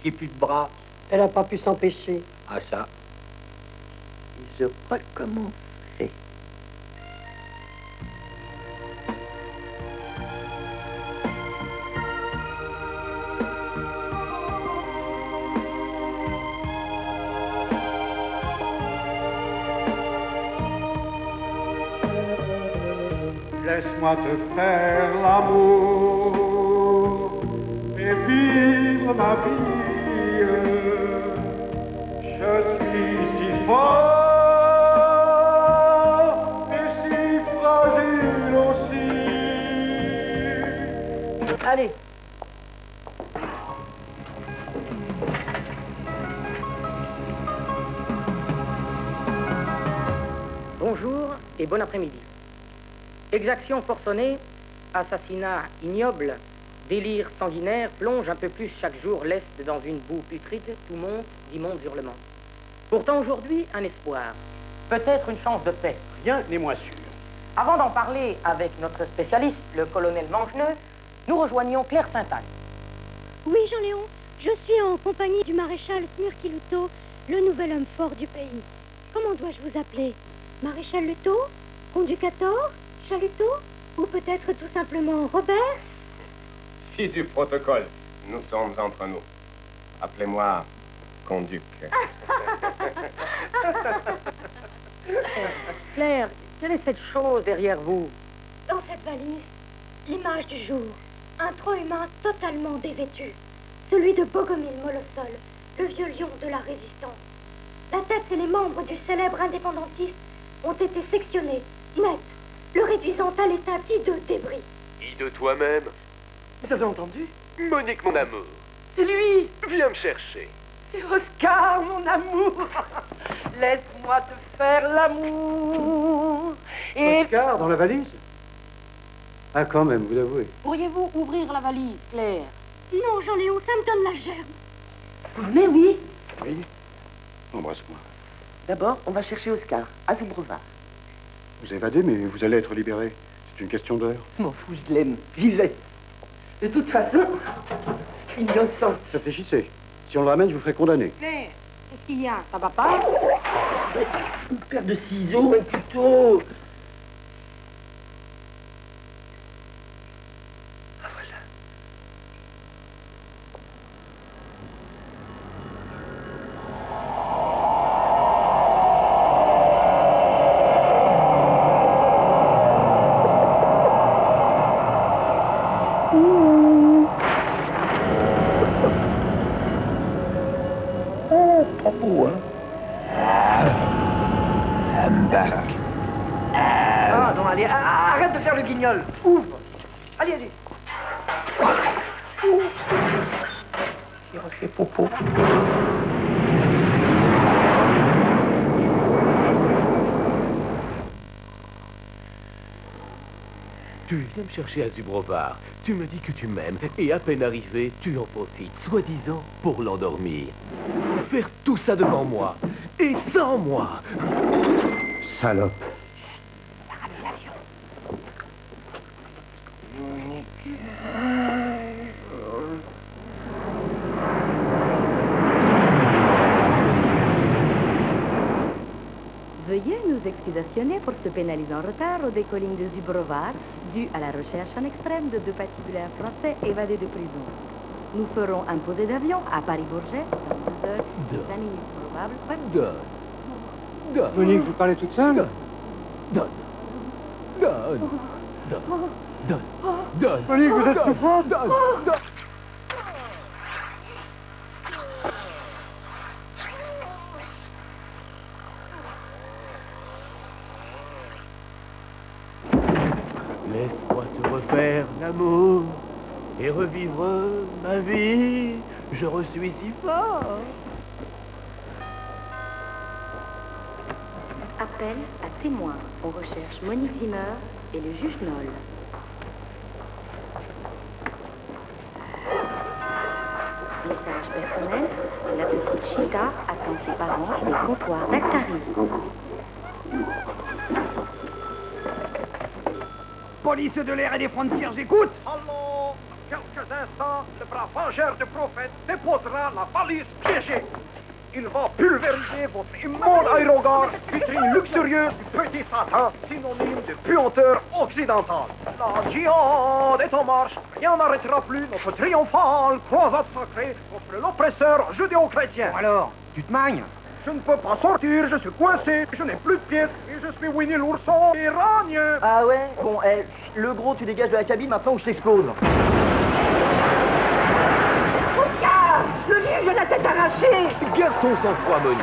J'ai plus de bras. Elle a pas pu s'empêcher. Ah, ça. Je recommencerai. Laisse-moi te faire l'amour et vivre ma vie. Je suis si fort et si fragile aussi. Allez. Bonjour et bon après-midi. Exaction forcenée, assassinat ignoble, délire sanguinaire plonge un peu plus chaque jour l'Est dans une boue putride, tout monte d'immondes hurlements. Pourtant aujourd'hui, un espoir. Peut-être une chance de paix. Rien n'est moins sûr. Avant d'en parler avec notre spécialiste, le colonel Mangeneux, nous rejoignons Claire Saint-Anne. Oui, Jean-Léon, je suis en compagnie du maréchal Smurki-Luto, le nouvel homme fort du pays. Comment dois-je vous appeler? Maréchal Luto? Conducator? Chaluteau? Ou peut-être tout simplement Robert? Fille du protocole, nous sommes entre nous. Appelez-moi Conduc. Claire, quelle est cette chose derrière vous? Dans cette valise, l'image du jour. Un tronc humain totalement dévêtu. Celui de Bogomil Molosol, le vieux lion de la résistance. La tête et les membres du célèbre indépendantiste ont été sectionnés, net, le réduisant à l'état d'hideux débris. Hideux toi-même? Vous avez entendu? Monique, mon amour. C'est lui! Viens me chercher. C'est Oscar, mon amour! Laisse-moi te faire l'amour! Et... Oscar, dans la valise? Ah, quand même, vous l'avouez. Pourriez-vous ouvrir la valise, Claire? Non, Jean-Léon, ça me donne la gerbe. Vous venez, oui? Oui. Embrasse-moi. D'abord, on va chercher Oscar, à Zubrova. Vous évadez, mais vous allez être libéré. C'est une question d'heure. Je m'en fous, je l'aime. J'y vais. De toute façon, innocente. Réfléchissez. Si on le ramène, je vous ferai condamner. Claire, qu'est-ce qu'il y a? Ça va pas? Une paire de ciseaux, un couteau. Ah, voilà. Pas beau, hein? Ah non, allez, arrête de faire le guignol. Ouvre. Allez, allez. Il refait popo. Tu viens me chercher à Zubrovar. Tu me dis que tu m'aimes. Et à peine arrivé, tu en profites, soi-disant, pour l'endormir. Faire tout ça devant moi. Et sans moi. Salope. Veuillez nous excusationner pour ce pénalisant retard au décolling de Zubrovar, dû à la recherche en extrême de deux patibulaires français évadés de prison. Nous ferons un posé d'avion à Paris-Bourget dans 2 heures et 20 minutes probables par suite. Donne. Monique, vous parlez toute seule? Donne. Monique, vous êtes souffrante? Donne. Laisse-moi te refaire l'amour et revivre ma vie. Je reçuis si fort. Appel à témoins. On recherche Monique Zimmer et le juge Noll. Message personnel. La petite Chita attend ses parents au comptoir d'Actari. Police de l'air et des frontières, j'écoute. Allons, quelques instants, le brave vengeur du prophète déposera la valise piégée. Il va pulvériser votre immonde aérogare, vitrine luxurieuse du petit Satan, synonyme de puanteur occidentale. La djihad est en marche. Rien n'arrêtera plus notre triomphale croisade sacrée contre l'oppresseur judéo-chrétien. Alors, tu te magnes? Je ne peux pas sortir, je suis coincé, je n'ai plus de pièces et je suis Winnie l'ourson iranien. Ah ouais? Bon, le gros, tu dégages de la cabine maintenant ou je t'explose. Oscar! Le juge a la tête arrachée! Garde ton sang-froid, Monique.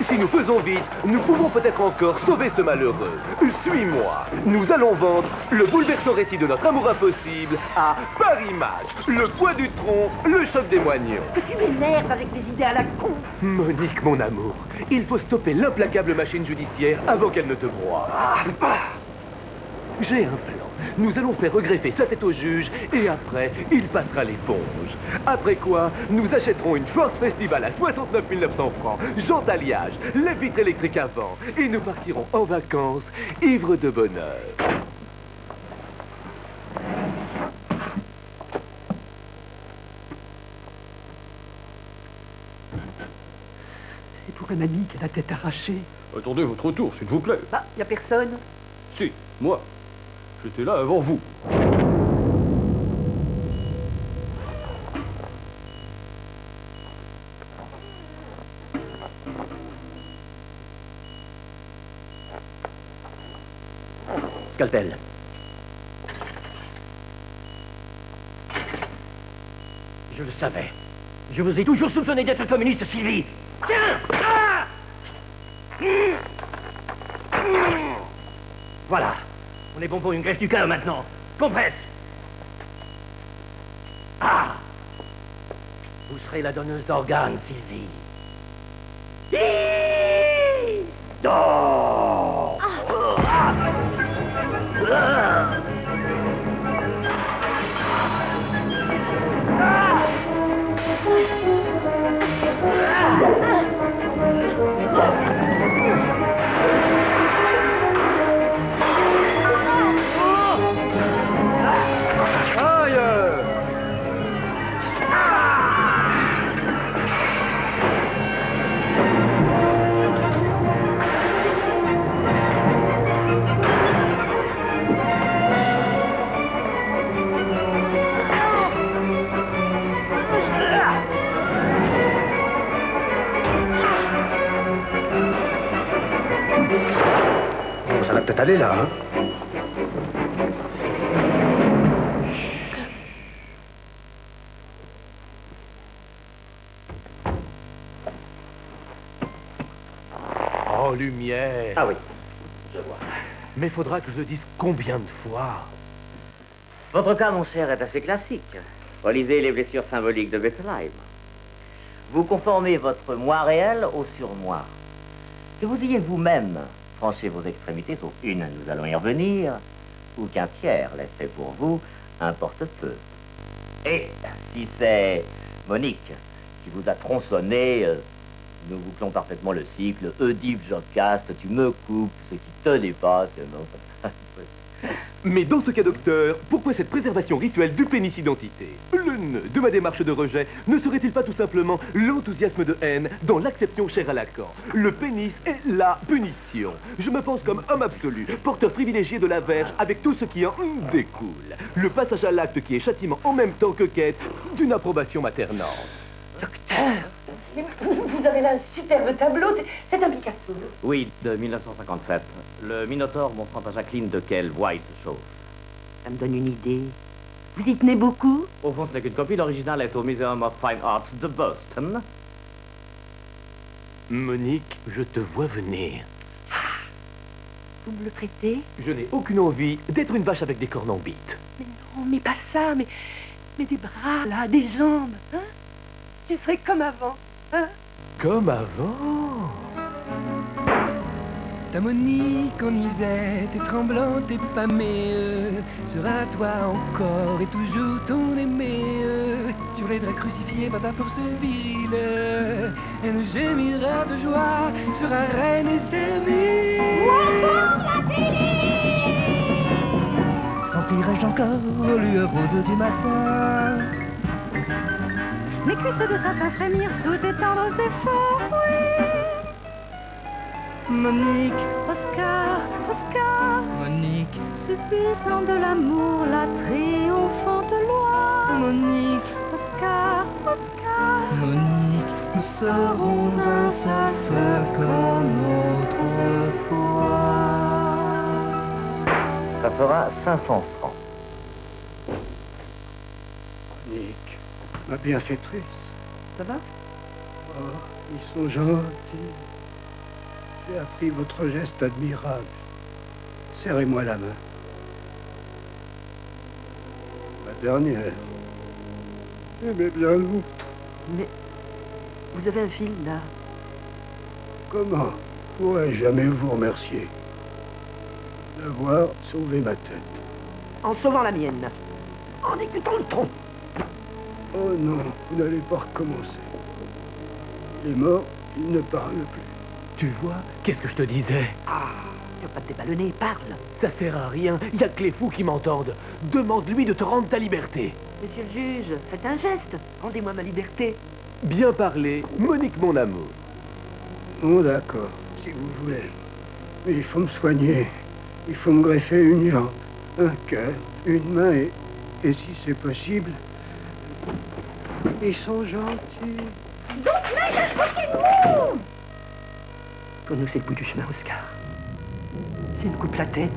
Si nous faisons vite, nous pouvons peut-être encore sauver ce malheureux. Suis-moi. Nous allons vendre le bouleversant récit de notre amour impossible à Paris Match. Le poids du tronc, le choc des moignons. Que tu m'énerves avec des idées à la con! Monique, mon amour, il faut stopper l'implacable machine judiciaire avant qu'elle ne te broie. J'ai un plan. Nous allons faire regreffer sa tête au juge et après, il passera l'éponge. Après quoi, nous achèterons une Ford Festival à 69 900 francs, jantes-alliage, les vitres électriques avant et nous partirons en vacances, ivres de bonheur. C'est pour un ami qui a la tête arrachée. Attendez votre tour, s'il vous plaît. Bah, y a personne. Si, moi. J'étais là avant vous. Scalpel. Je le savais. Je vous ai toujours soupçonné d'être communiste, Sylvie. Tiens! Voilà. On est bon pour une greffe du cœur maintenant. Compresse. Ah! Vous serez la donneuse d'organes, Sylvie. Dors! peut aller là, hein? Oh, lumière. Ah oui, je vois. Mais faudra que je le dise combien de fois? Votre cas, mon cher, est assez classique. Relisez les blessures symboliques de Bettelheim. Vous conformez votre moi réel au surmoi. Que vous ayez vous-même tranché vos extrémités, sauf une, nous allons y revenir, ou qu'un tiers l'ait fait pour vous, importe peu. Et si c'est Monique qui vous a tronçonné, nous bouclons parfaitement le cycle. Oedipe, Jocaste, tu me coupes, ce qui te dépasse. Mais dans ce cas, docteur, pourquoi cette préservation rituelle du pénis identité? Le nœud de ma démarche de rejet ne serait-il pas tout simplement l'enthousiasme de haine dans l'acception chère à Lacan? Le pénis est la punition. Je me pense comme homme absolu, porteur privilégié de la verge avec tout ce qui en découle. Le passage à l'acte qui est châtiment en même temps que quête d'une approbation maternante. Docteur, vous avez là un superbe tableau, c'est un Picasso. Oui, de 1957. Le Minotaure montrant à Jacqueline de quel bois il se chauffe. Ça me donne une idée. Vous y tenez beaucoup? Au fond, ce n'est qu'une copie. L'original est au Museum of Fine Arts de Boston. Monique, je te vois venir. Vous me le prêtez? Je n'ai aucune envie d'être une vache avec des cornes en bite. Mais non, mais pas ça, mais des bras, là, des jambes, hein? Tu serais comme avant, hein? Comme avant? Ta Monique en nuisette et tremblante et pâmée sera toi encore et toujours ton aimé. Sur les draps crucifiés par ta force virile, elle gémira de joie, sera reine et servie. Sentirai-je encore lueur rose du matin? Mes cuisses de satin frémir sous tes tendres efforts, oui. Monique, Oscar, Oscar, Monique, subissant de l'amour la triomphante loi. Monique, Oscar, Oscar, Monique, nous serons un seul feu comme autrefois. Ça fera 500 francs. Monique, ma bienfaitrice. Ça va? Oh, ils sont gentils. J'ai appris votre geste admirable. Serrez-moi la main. La dernière. Mais bien l'autre. Mais vous avez un fil, là. Comment pourrais-je jamais vous remercier d'avoir sauvé ma tête? En sauvant la mienne. En écoutant le tronc. Oh non, vous n'allez pas recommencer. Il est mort, il ne parle plus. Tu vois, qu'est-ce que je te disais? Ah, tu vas pas te déballonner, parle. Ça sert à rien, il y a que les fous qui m'entendent. Demande-lui de te rendre ta liberté. Monsieur le juge, faites un geste. Rendez-moi ma liberté. Bien parlé, Monique mon amour. Oh d'accord, si vous voulez. Mais il faut me soigner. Il faut me greffer une jambe, un cœur, une main et si c'est possible... Ils sont gentils. Pour nous, c'est le bout du chemin, Oscar. S'il me coupe la tête,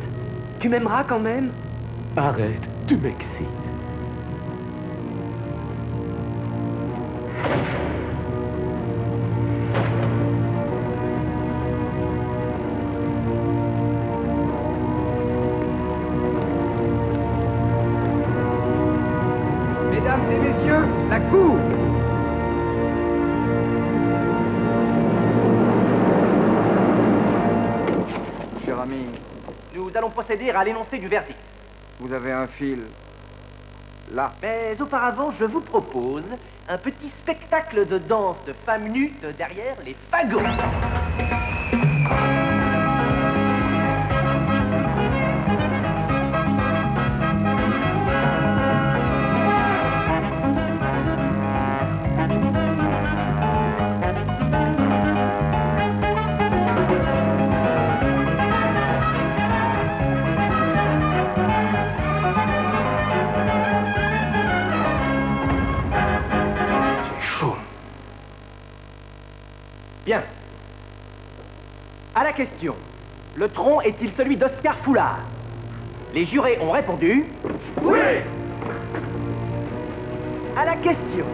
tu m'aimeras quand même? Arrête, tu m'excites. Mesdames et messieurs, la cour! Cher ami, Nous allons procéder à l'énoncé du verdict. vous avez un fil là. Mais auparavant, je vous propose un petit spectacle de danse de femmes nues de derrière les fagots. Bien. À la question. Le tronc est-il celui d'Oscar Foulard? Les jurés ont répondu... Oui! À la question,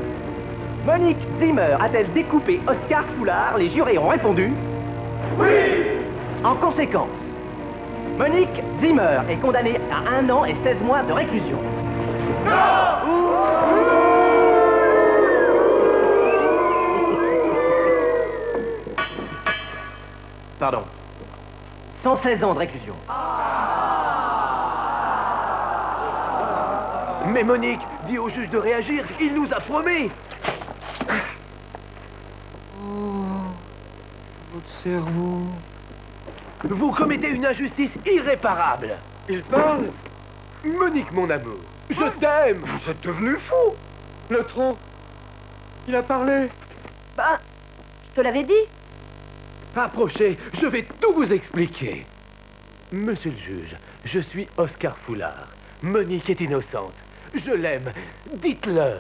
Monique Zimmer a-t-elle découpé Oscar Foulard? Les jurés ont répondu... Oui! En conséquence, Monique Zimmer est condamnée à 1 an et 16 mois de réclusion. Pardon. 116 ans de réclusion. Mais Monique, dis au juge de réagir, il nous a promis. Votre cerveau... Vous commettez une injustice irréparable. Il parle? Monique, mon amour, je t'aime. Vous êtes devenu fou. Le tronc, il a parlé. Bah, je te l'avais dit. Approchez, je vais tout vous expliquer. Monsieur le juge, je suis Oscar Foulard. Monique est innocente. Je l'aime. Dites-le.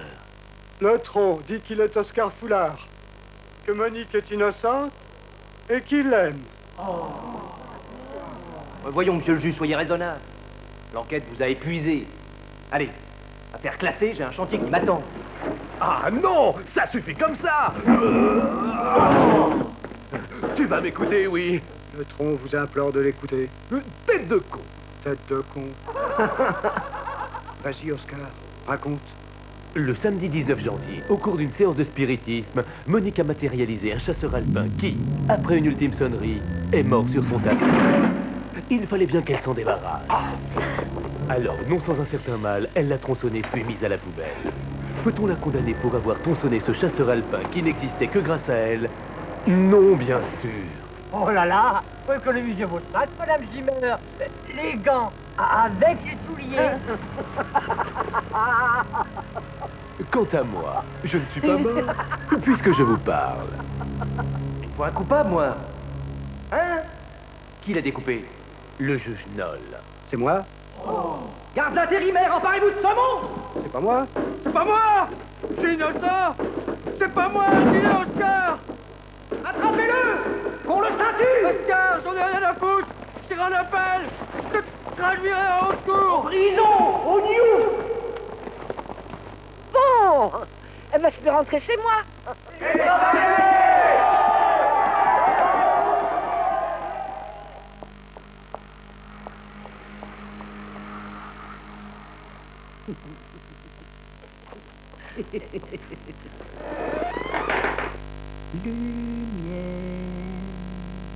Le tronc dit qu'il est Oscar Foulard, que Monique est innocente et qu'il l'aime. Voyons, monsieur le juge, soyez raisonnable. L'enquête vous a épuisé. Allez, affaire classée, j'ai un chantier qui m'attend. Ah non, ça suffit comme ça. Tu vas m'écouter, oui. Le tronc vous implore de l'écouter. Tête de con. Tête de con. Vas-y, Oscar, raconte. Le samedi 19 janvier, au cours d'une séance de spiritisme, Monique a matérialisé un chasseur alpin qui, après une ultime sonnerie, est mort sur son tapis. Il fallait bien qu'elle s'en débarrasse. Alors, non sans un certain mal, elle l'a tronçonné puis mise à la poubelle. Peut-on la condamner pour avoir tronçonné ce chasseur alpin qui n'existait que grâce à elle? Non, bien sûr. Oh là là, faut économiser vos sacs, madame Zimmer. Les gants, avec les souliers. Quant à moi, je ne suis pas mort, puisque je vous parle. Il faut un coupable, moi. Hein? Qui l'a découpé? Le juge Noll. C'est moi? Gardes intérimaires, emparez-vous de ce monstre! C'est pas moi? C'est pas moi! Je suis innocent! C'est pas moi, c'est Oscar! Attrapez-le! Qu'on le ceinture! Oscar, j'en ai rien à foutre! Je tire un appel! Je te traduirai en haute cour! En prison! Au Newf! Bon, eh ben, je peux rentrer chez moi.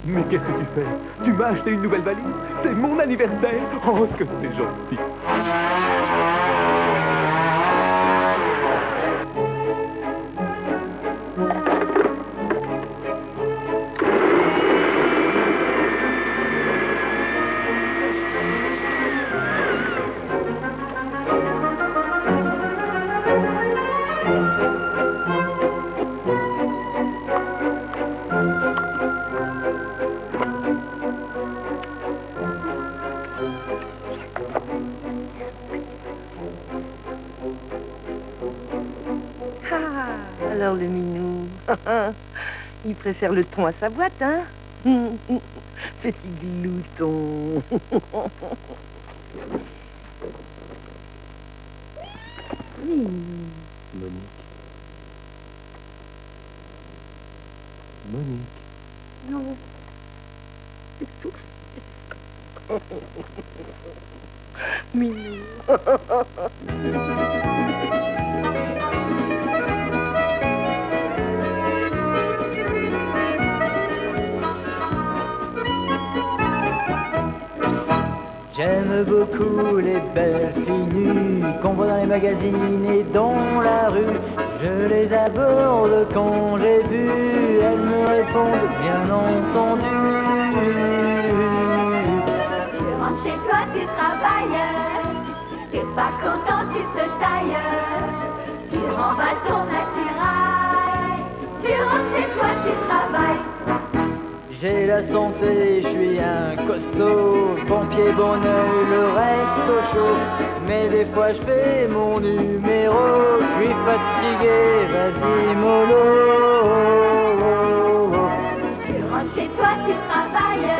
Mais qu'est-ce que tu fais? Tu m'as acheté une nouvelle valise? C'est mon anniversaire! Oh, ce que c'est gentil! Alors le minou, il préfère le thon à sa boîte, hein? Petit glouton. Monique. Monique. Non. Minou. J'aime beaucoup les belles filles nues qu'on voit dans les magazines et dans la rue. Je les aborde quand j'ai bu, elles me répondent bien entendu. Tu rentres chez toi, tu travailles. T'es pas content, tu te tailles. Tu remballes ton attirail. Tu rentres chez toi, tu travailles. J'ai la santé, je suis un costaud, bon pied, bon oeil, le reste au chaud. Mais des fois je fais mon numéro, je suis fatigué, vas-y mollo. Tu rentres chez toi, tu travailles.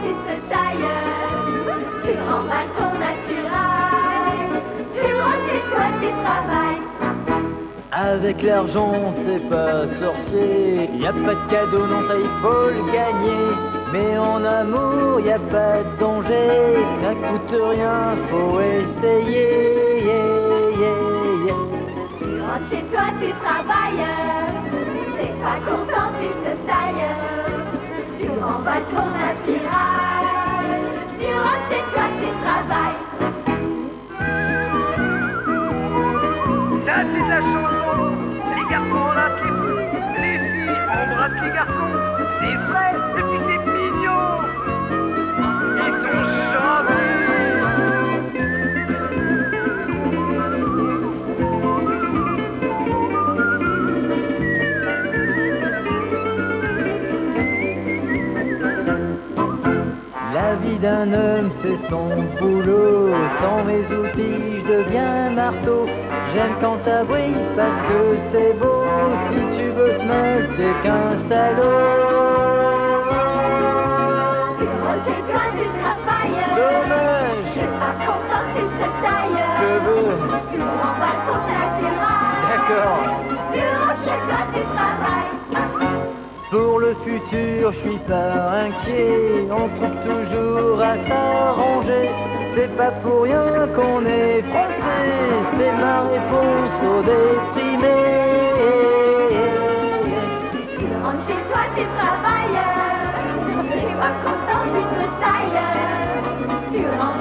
tu te tailles. Tu remballes ton attirail. Tu rentres chez toi, tu travailles. Avec l'argent, c'est pas sorcier. Y a pas de cadeau, non, ça il faut le gagner. Mais en amour, y a pas de danger. Ça coûte rien, faut essayer. Tu rentres chez toi, tu travailles. T'es pas content, tu te tailles. Tu remballes ton attirail. Tu rentres chez toi, tu travailles. Ça c'est de la chanson. Les garçons enlacent les filles embrassent les garçons. C'est vrai, et puis c'est mignon. Ils sont gentils. La vie d'un homme, c'est son boulot. Sans mes outils, je deviens marteau. J'aime quand ça brille parce que c'est beau. Si tu veux se mettre, t'es qu'un salaud. Tu rentres chez toi, tu travailles. Dommage. T'es pas content, tu te tailles. Je veux. Tu remballes ton attirail. D'accord. Tu rentres chez toi, tu travailles. Pour le futur, je suis pas inquiet. On trouve toujours à s'arranger. C'est pas pour rien qu'on est français. C'est ma réponse aux déprimés. Tu rentres chez toi, tu travailles. T'es pas content, tu te tailles. Tu rentres